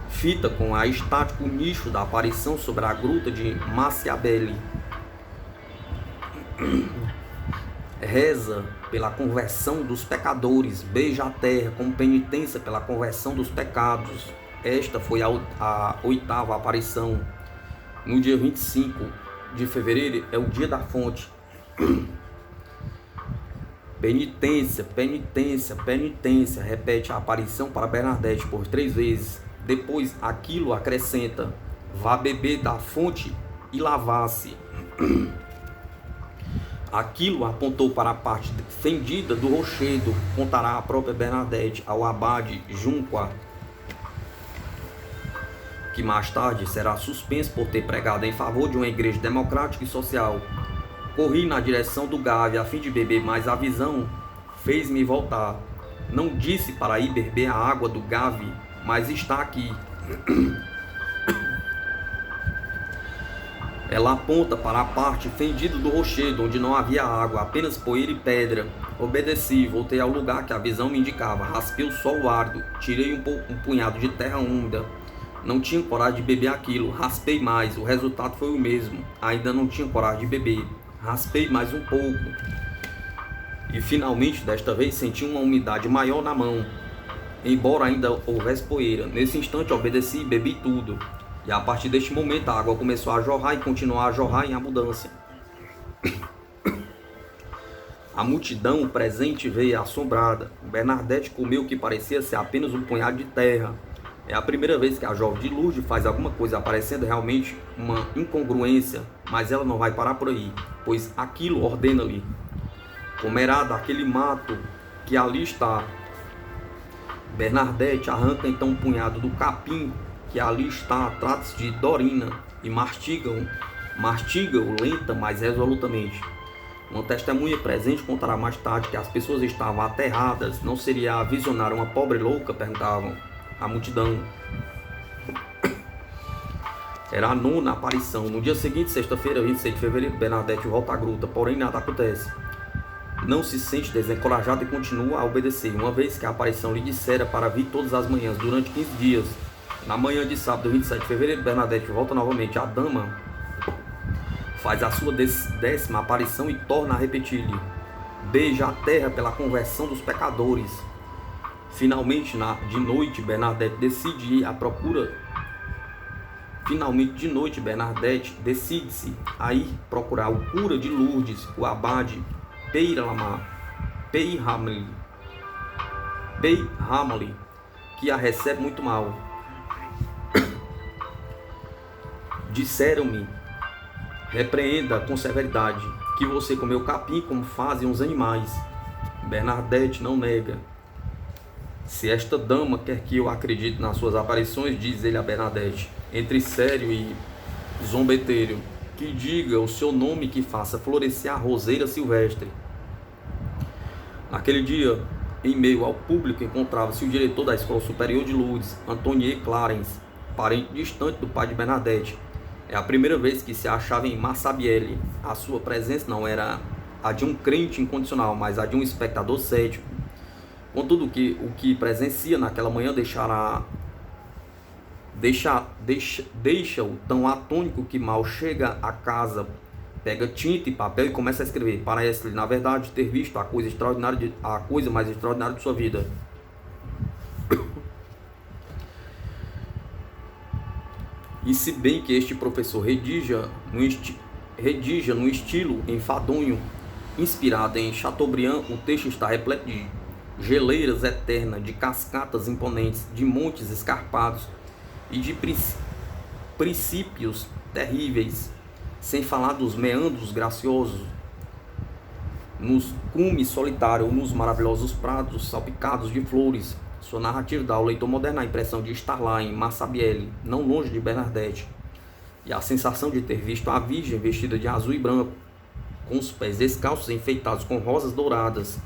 fita com a estático nicho da aparição sobre a gruta de Maciabelli. Reza pela conversão dos pecadores, beija a terra como penitência pela conversão dos pecados. Esta foi a 8ª aparição. No dia 25 de fevereiro é o dia da fonte. Penitência, penitência, penitência, repete a aparição para Bernadette por 3 vezes. Depois aquilo acrescenta: vá beber da fonte e lavar-se. Aquilo apontou para a parte fendida do rochedo, contará a própria Bernadette ao abade Junqua, que mais tarde será suspenso por ter pregado em favor de uma igreja democrática e social. Corri na direção do Gave a fim de beber, mas a visão fez-me voltar. Não disse para ir beber a água do Gave, mas está aqui. Ela aponta para a parte fendida do rochedo, onde não havia água, apenas poeira e pedra. Obedeci, voltei ao lugar que a visão me indicava. Raspei o solo árido, tirei um punhado de terra úmida. Não tinha coragem de beber aquilo. Raspei mais, o resultado foi o mesmo. Ainda não tinha coragem de beber. Raspei mais um pouco. E finalmente, desta vez, senti uma umidade maior na mão, embora ainda houvesse poeira. Nesse instante, obedeci e bebi tudo. E a partir deste momento a água começou a jorrar e continuar a jorrar em abundância. A multidão presente veio assombrada. Bernadette comeu o que parecia ser apenas um punhado de terra. É a primeira vez que a jovem de Lourdes faz alguma coisa parecendo realmente uma incongruência, mas ela não vai parar por aí, pois aquilo ordena-lhe: comerá daquele mato que ali está. Bernadette arranca então um punhado do capim que ali está, trata-se de Dorina, e mastiga-o lenta, mas resolutamente. Uma testemunha presente contará mais tarde que as pessoas estavam aterradas. Não seria a visionar uma pobre louca? Perguntavam a multidão. Era a 9ª aparição. No dia seguinte, sexta-feira, 26 de fevereiro, Bernadette volta à gruta, porém nada acontece. Não se sente desencorajado e continua a obedecer, uma vez que a aparição lhe dissera para vir todas as manhãs durante 15 dias. Na manhã de sábado, 27 de fevereiro, Bernadette volta novamente. A dama faz a sua 10ª aparição e torna a repetir-lhe: beija a terra pela conversão dos pecadores. Finalmente, de noite, Bernadette decide ir à procura. Finalmente, de noite, Bernadette decide-se a ir procurar o cura de Lourdes, o abade Peyramli, que a recebe muito mal. Disseram-me: repreenda com severidade, que você comeu capim como fazem os animais. Bernadette não nega. Se esta dama quer que eu acredite nas suas aparições, diz ele a Bernadette, entre sério e zombeteiro, que diga o seu nome, que faça florescer a roseira silvestre. Naquele dia, em meio ao público, encontrava-se o diretor da Escola Superior de Lourdes, Antonier Clarence, parente distante do pai de Bernadette. É a primeira vez que se achava em Maciabelli. A sua presença não era a de um crente incondicional, mas a de um espectador cético. Contudo, o que presencia naquela manhã deixa-o tão atônico que mal chega a casa, pega tinta e papel e começa a escrever. Parece-lhe, na verdade, ter visto a coisa mais extraordinária de sua vida. E se bem que este professor redija no estilo enfadonho, inspirado em Chateaubriand, o texto está repleto de geleiras eternas, de cascatas imponentes, de montes escarpados e de princípios terríveis, sem falar dos meandros graciosos, nos cumes solitários, nos maravilhosos prados salpicados de flores, Sua narrativa dá ao leitor moderno a impressão de estar lá em Massabielle, não longe de Bernadette, e a sensação de ter visto a Virgem vestida de azul e branco, com os pés descalços enfeitados com rosas douradas.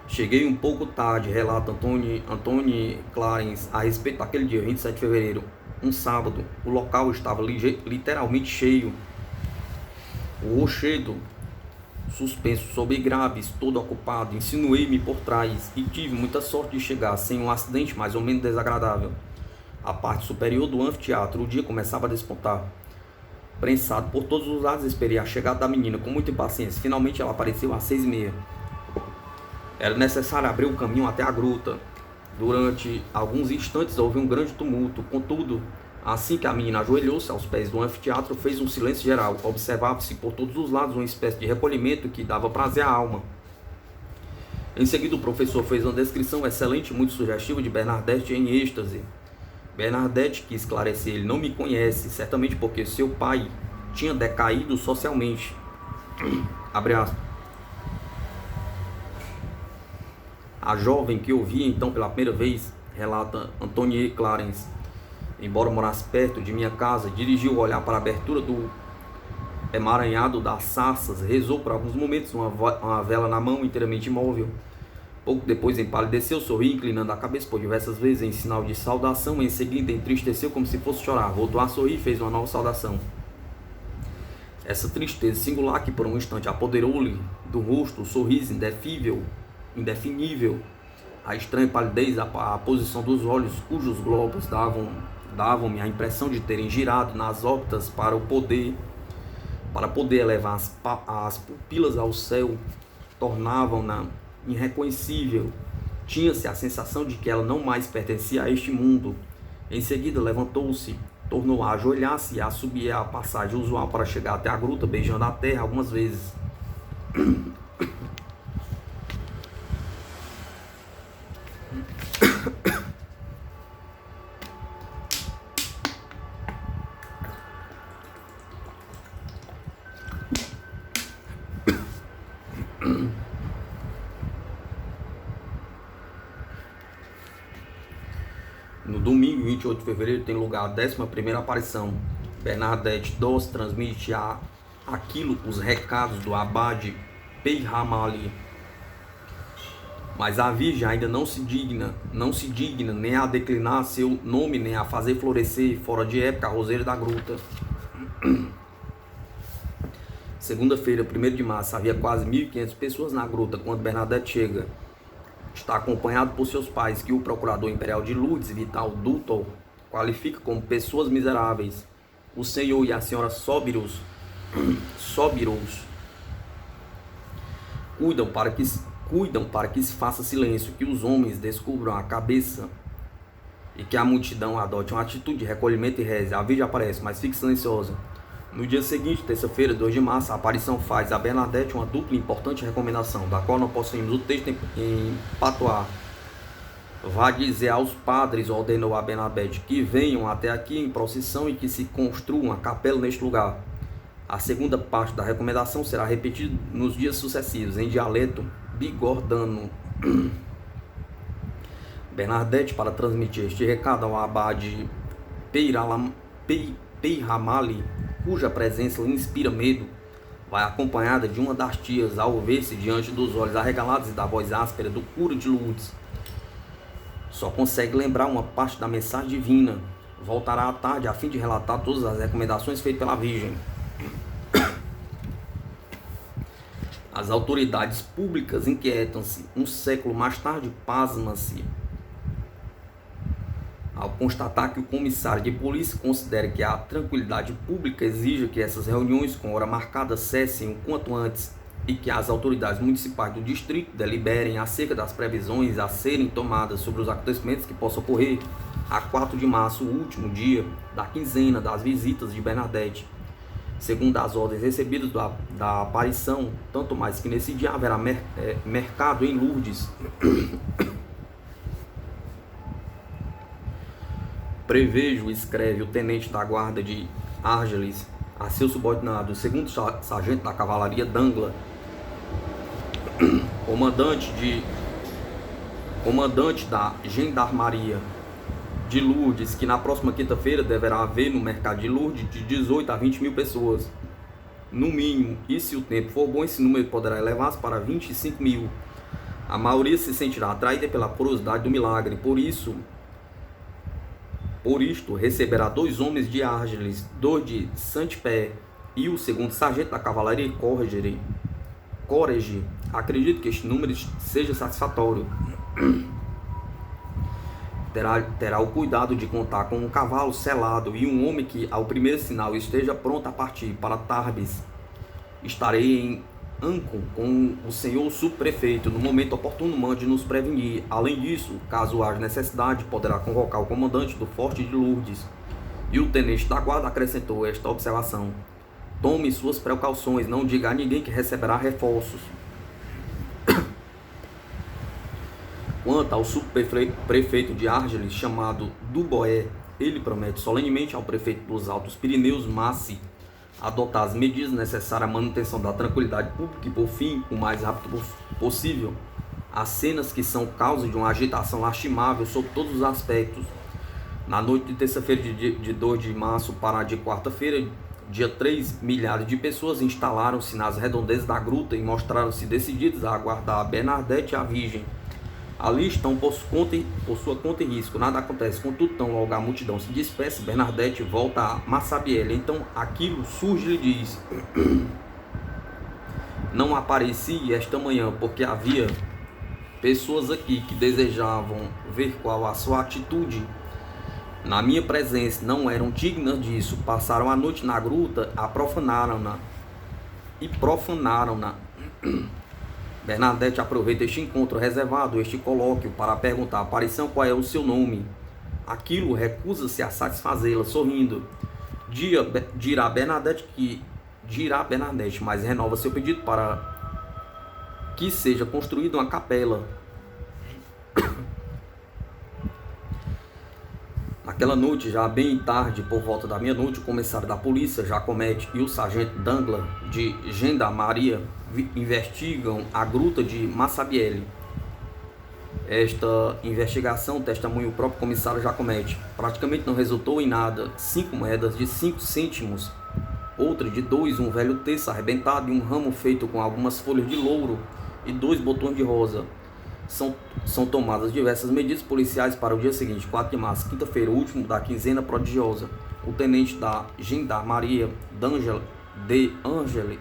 Cheguei um pouco tarde, relata Antônio Clarence, a respeito daquele dia, 27 de fevereiro, um sábado. O local estava literalmente cheio. O rochedo, suspenso sob graves, todo ocupado. Insinuei-me por trás e tive muita sorte de chegar sem um acidente mais ou menos desagradável. A parte superior do anfiteatro, o dia começava a despontar. Prensado por todos os lados, esperei a chegada da menina com muita impaciência. Finalmente ela apareceu às 6h30. Era necessário abrir o caminho até a gruta. Durante alguns instantes houve um grande tumulto. Contudo, assim que a menina ajoelhou-se aos pés do anfiteatro, fez um silêncio geral. Observava-se por todos os lados uma espécie de recolhimento que dava prazer à alma. Em seguida, o professor fez uma descrição excelente e muito sugestiva de Bernadette em êxtase. Bernadette, que esclarecer, ele não me conhece, certamente porque seu pai tinha decaído socialmente. Abre aspas. A jovem que eu vi então pela primeira vez, relata Antônio Clarence, embora morasse perto de minha casa, dirigiu o olhar para a abertura do emaranhado das sarças, rezou por alguns momentos, uma vela na mão, inteiramente imóvel. Pouco depois empalideceu, sorriu, inclinando a cabeça por diversas vezes em sinal de saudação. Em seguida entristeceu como se fosse chorar, voltou a sorrir e fez uma nova saudação. Essa tristeza singular que por um instante apoderou-lhe do rosto, o sorriso indefinível, a estranha palidez, a posição dos olhos, cujos globos davam-me a impressão de terem girado nas órbitas para poder elevar as pupilas ao céu, tornavam-na irreconhecível. Tinha-se a sensação de que ela não mais pertencia a este mundo. Em seguida levantou-se, tornou a ajoelhar-se e a subir a passagem usual para chegar até a gruta, beijando a terra algumas vezes. No domingo, 28 de fevereiro, tem lugar a 11ª aparição. Bernadette Doss transmite a Aquilo os recados do abade Peyramali. Mas a Virgem ainda não se digna nem a declinar seu nome, nem a fazer florescer, fora de época, a roseira da gruta. Segunda-feira, 1º de março, havia quase 1.500 pessoas na gruta quando Bernadette chega. Está acompanhado por seus pais, que o procurador imperial de Lourdes, Vital Dutton, qualifica como pessoas miseráveis. O senhor e a senhora Sobiros cuidam para que se faça silêncio, que os homens descubram a cabeça e que a multidão adote uma atitude de recolhimento e reze. A Virgem aparece, mas fique silenciosa. No dia seguinte, terça-feira, 2 de março, a aparição faz a Bernadette uma dupla e importante recomendação, da qual não possuímos o texto em patuá. Vá dizer aos padres, ordenou a Bernadette, que venham até aqui em procissão e que se construa uma capela neste lugar. A segunda parte da recomendação será repetida nos dias sucessivos, em dialeto bigordano. Bernadette, para transmitir este recado ao abade Peyramali, cuja presença lhe inspira medo, vai acompanhada de uma das tias, ao ver-se diante dos olhos arregalados e da voz áspera do cura de Lourdes. Só consegue lembrar uma parte da mensagem divina. Voltará à tarde a fim de relatar todas as recomendações feitas pela Virgem. As autoridades públicas inquietam-se. Um século mais tarde, pasma-se ao constatar que o comissário de polícia considera que a tranquilidade pública exige que essas reuniões com hora marcada cessem o quanto antes e que as autoridades municipais do distrito deliberem acerca das previsões a serem tomadas sobre os acontecimentos que possam ocorrer a 4 de março, o último dia da quinzena das visitas de Bernadette. Segundo as ordens recebidas da aparição, tanto mais que nesse dia haverá mercado em Lourdes. Prevejo, escreve o tenente da guarda de Argelis a seu subordinado, o segundo sargento da cavalaria Dangla, comandante de comandante da Gendarmaria de Lourdes, que na próxima quinta-feira deverá haver no mercado de Lourdes de 18 a 20 mil pessoas, no mínimo, e se o tempo for bom, esse número poderá elevar-se para 25 mil. A maioria se sentirá atraída pela curiosidade do milagre, por isto, receberá 2 homens de Argeles, 2 de Saint-Pé e o segundo sargento da cavalaria Corege. Acredito que este número seja satisfatório. Terá o cuidado de contar com um cavalo selado e um homem que, ao primeiro sinal, esteja pronto a partir para Tarbes. Estarei em Ancon com o senhor subprefeito. No momento oportuno, mande nos prevenir. Além disso, caso haja necessidade, poderá convocar o comandante do Forte de Lourdes. E o tenente da guarda acrescentou esta observação: tome suas precauções, não diga a ninguém que receberá reforços. Quanto ao subprefeito de Argeles, chamado Duboé, ele promete solenemente ao prefeito dos Altos Pirineus, Massi, adotar as medidas necessárias à manutenção da tranquilidade pública e, por fim, o mais rápido possível, as cenas que são causa de uma agitação lastimável sob todos os aspectos. Na noite de terça-feira, de 2 de março para de quarta-feira, dia 3, milhares de pessoas instalaram-se nas redondezas da gruta e mostraram-se decididas a aguardar a Bernadette e a Virgem. Ali estão por sua conta e risco, nada acontece. Contudo, tão logo a multidão se dispersa, Bernadette volta a Massabielle. Então aquilo surge e lhe diz: não apareci esta manhã porque havia pessoas aqui que desejavam ver qual a sua atitude na minha presença. Não eram dignas disso. Passaram a noite na gruta, profanaram-na. Bernadette aproveita este encontro reservado, este colóquio, para perguntar à aparição qual é o seu nome. Aquilo recusa-se a satisfazê-la, sorrindo. Dirá Bernadette, mas renova seu pedido para que seja construída uma capela. Naquela noite, já bem tarde, por volta da meia-noite, o comissário da polícia, Jacomete, e o sargento Danglar, de Gendarmaria, investigam a gruta de Massabielle. Esta investigação, testemunha o próprio comissário Jacomete, praticamente não resultou em nada. 5 moedas de 5 cêntimos, outra de 2, um velho terço arrebentado e um ramo feito com algumas folhas de louro e 2 botões de rosa. São tomadas diversas medidas policiais para o dia seguinte, 4 de março, quinta-feira, último da quinzena prodigiosa. O tenente da Gendarmaria de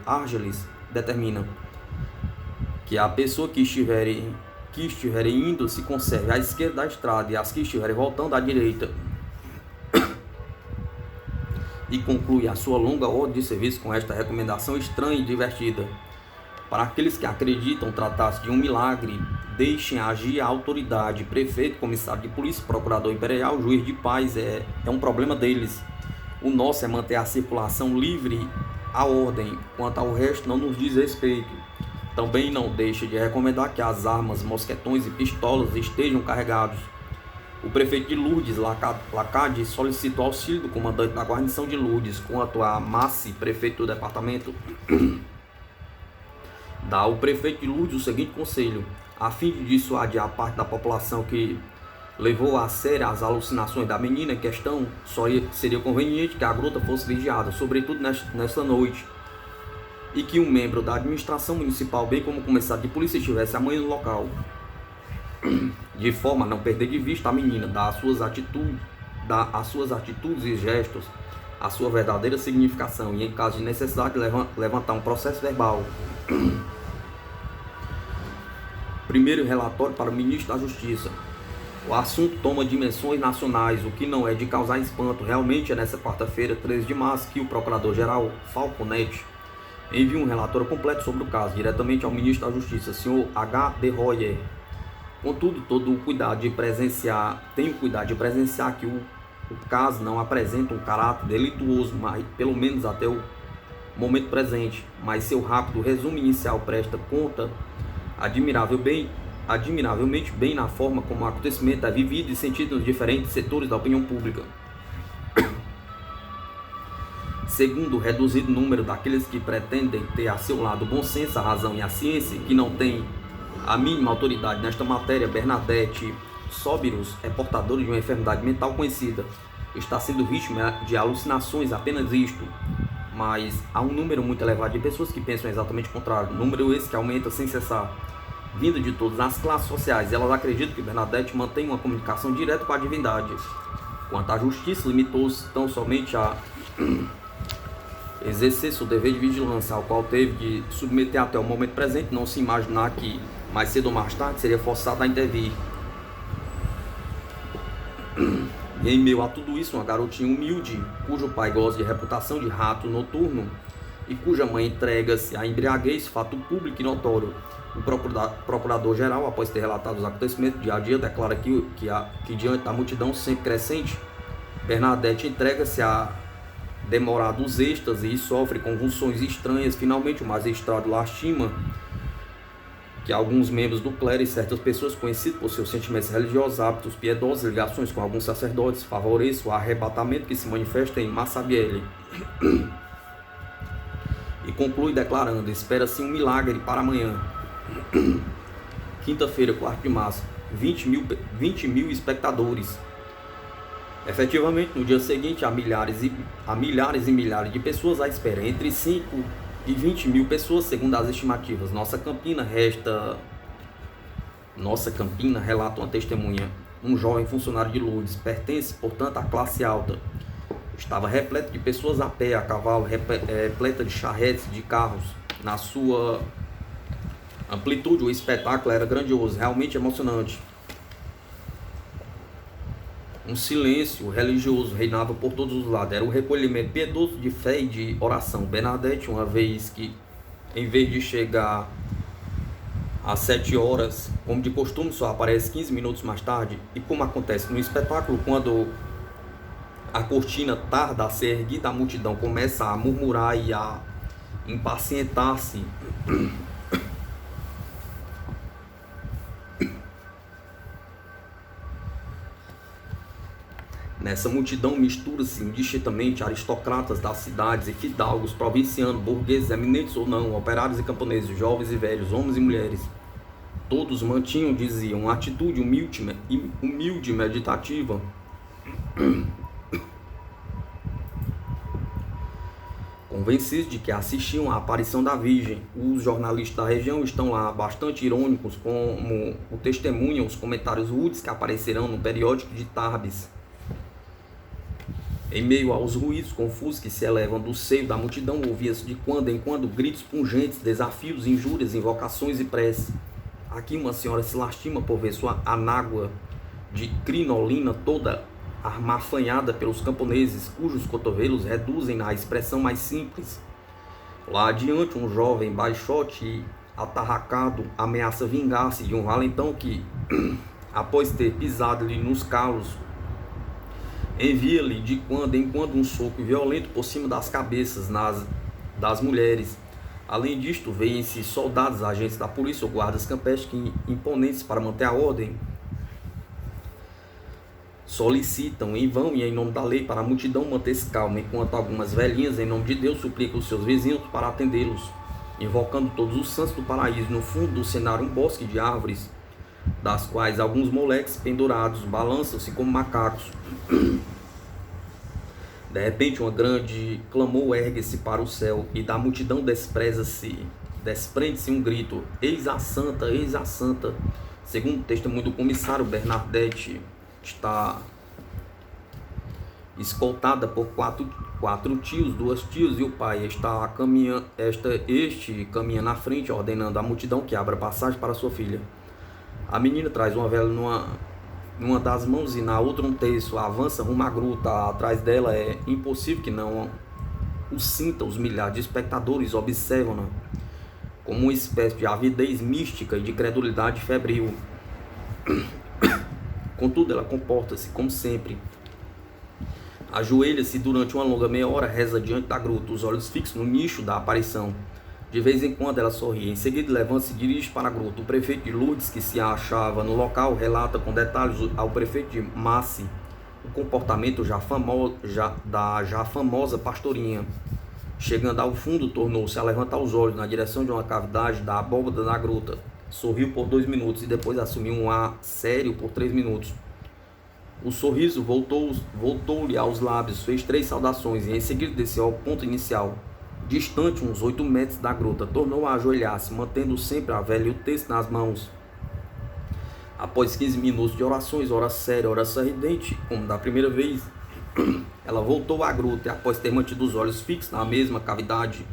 Argeles determina que a pessoa que estiverem indo se conserve à esquerda da estrada e as que estiverem voltando à direita. E conclui a sua longa ordem de serviço com esta recomendação estranha e divertida: para aqueles que acreditam tratar-se de um milagre, deixem agir a autoridade. Prefeito, comissário de polícia, procurador imperial, juiz de paz, é um problema deles. O nosso é manter a circulação livre, a ordem. Quanto ao resto, não nos diz respeito. Também não deixa de recomendar que as armas, mosquetões e pistolas estejam carregados. O prefeito de Lourdes, Lacade, solicitou auxílio do comandante da guarnição de Lourdes. Quanto a Massi, prefeito do departamento, dá ao prefeito de Lourdes o seguinte conselho: a fim de dissuadir a parte da população que levou a sério as alucinações da menina em questão, seria conveniente que a gruta fosse vigiada, sobretudo nesta noite, e que um membro da administração municipal, bem como o comissário de polícia, estivesse amanhã no local, de forma a não perder de vista a menina, dar às suas atitudes e gestos a sua verdadeira significação e, em caso de necessidade, levantar um processo verbal. Primeiro relatório para o ministro da Justiça. O assunto toma dimensões nacionais, o que não é de causar espanto. Realmente é nessa quarta-feira, 13 de março, que o procurador-geral Falconetti envia um relatório completo sobre o caso, diretamente ao ministro da Justiça, Sr. H. de Royer. Contudo, tenho o cuidado de presenciar que o caso não apresenta um caráter delituoso, mas, pelo menos até o momento presente, mas seu rápido resumo inicial presta conta admiravelmente bem na forma como o acontecimento é vivido e sentido nos diferentes setores da opinião pública. Segundo o reduzido número daqueles que pretendem ter a seu lado o bom senso, a razão e a ciência, que não tem a mínima autoridade nesta matéria, Bernadette Soberus é portadora de uma enfermidade mental conhecida. Está sendo vítima de alucinações, apenas isto. Mas há um número muito elevado de pessoas que pensam exatamente o contrário. Número esse que aumenta sem cessar, vindo de todas as classes sociais. Elas acreditam que Bernadette mantém uma comunicação direta com a divindade. Quanto à justiça, limitou-se tão somente a exercer seu dever de vigilância, ao qual teve de submeter até o momento presente, não se imaginar que mais cedo ou mais tarde seria forçado a intervir. E em meio a tudo isso, uma garotinha humilde, cujo pai goza de reputação de rato noturno e cuja mãe entrega-se à embriaguez, fato público e notório. O procurador-geral, após ter relatado os acontecimentos dia a dia, declara que diante da multidão sempre crescente, Bernadette entrega-se a demorados êxtase e sofre convulsões estranhas. Finalmente, o magistrado lastima que alguns membros do clero e certas pessoas conhecidas por seus sentimentos religiosos, hábitos piedosos, ligações com alguns sacerdotes, favoreçam o arrebatamento que se manifesta em Massabielle. E conclui declarando: espera-se um milagre para amanhã. Quinta-feira, 4 de março, 20 mil espectadores. Efetivamente, no dia seguinte, há milhares e milhares de pessoas à espera, entre 5 e 20 mil pessoas, segundo as estimativas. Nossa Campina, relata uma testemunha. Um jovem funcionário de Lourdes, pertence, portanto, à classe alta. Estava repleto de pessoas a pé, a cavalo, repleta de charretes, de carros. Na sua amplitude, o espetáculo era grandioso, realmente emocionante. Um silêncio religioso reinava por todos os lados. Era um recolhimento piedoso de fé e de oração. Bernadette, uma vez que, em vez de chegar às 7 horas, como de costume, só aparece 15 minutos mais tarde. E como acontece no espetáculo, quando a cortina tarda a ser erguida, a multidão começa a murmurar e a impacientar-se. Nessa multidão mistura-se indistintamente aristocratas das cidades e fidalgos, provincianos, burgueses, eminentes ou não, operários e camponeses, jovens e velhos, homens e mulheres. Todos mantinham, diziam, uma atitude humilde e meditativa. Convencidos de que assistiam à aparição da Virgem, os jornalistas da região estão lá bastante irônicos, como o testemunham os comentários rudes que aparecerão no periódico de Tarbes. Em meio aos ruídos confusos que se elevam do seio da multidão, ouvia-se de quando em quando gritos pungentes, desafios, injúrias, invocações e preces. Aqui uma senhora se lastima por ver sua anágua de crinolina toda armafanhada pelos camponeses, cujos cotovelos reduzem na expressão mais simples. Lá adiante, um jovem baixote e atarracado ameaça vingar-se de um valentão que, após ter pisado-lhe nos calos, envia-lhe de quando em quando um soco violento por cima das cabeças das mulheres. Além disto, veem-se soldados, agentes da polícia ou guardas campestres que, imponentes para manter a ordem, solicitam em vão e em nome da lei para a multidão manter-se calma, enquanto algumas velhinhas, em nome de Deus, suplicam os seus vizinhos para atendê-los, invocando todos os santos do paraíso. No fundo do cenário, um bosque de árvores, das quais alguns moleques pendurados balançam-se como macacos. De repente, uma grande clamor ergue-se para o céu, e da multidão desprende-se um grito: eis a santa, eis a santa. Segundo o testemunho do comissário, Bernadette está escoltada por quatro tios, 2 tios e o pai. Este caminha na frente, ordenando à multidão que abra passagem para sua filha. A menina traz uma vela numa das mãos e na outra um terço. Avança rumo à gruta. Atrás dela é impossível que não o sinta. Os milhares de espectadores observam-na como uma espécie de avidez mística e de credulidade febril. Contudo, ela comporta-se como sempre. Ajoelha-se durante uma longa meia hora, reza diante da gruta, os olhos fixos no nicho da aparição. De vez em quando ela sorri. Em seguida, levanta-se e dirige para a gruta. O prefeito de Lourdes, que se achava no local, relata com detalhes ao prefeito de Massi o comportamento da já famosa pastorinha. Chegando ao fundo, tornou-se a levantar os olhos na direção de uma cavidade da abóbada da gruta. Sorriu por 2 minutos e depois assumiu um ar sério por 3 minutos. O sorriso voltou-lhe aos lábios, fez 3 saudações e em seguida desceu ao ponto inicial, distante uns 8 metros da gruta. Tornou a ajoelhar-se, mantendo sempre a vela e o texto nas mãos. Após 15 minutos de orações, ora séria, ora sorridente, como da primeira vez, ela voltou à gruta e, após ter mantido os olhos fixos na mesma cavidade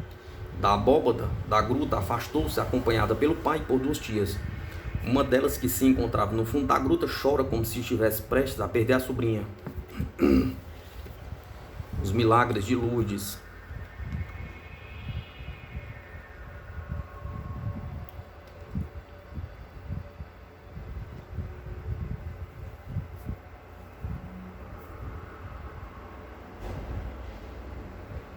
da abóbada da gruta, afastou-se, acompanhada pelo pai e por 2 tias. Uma delas, que se encontrava no fundo da gruta, chora como se estivesse prestes a perder a sobrinha. Os milagres de Lourdes.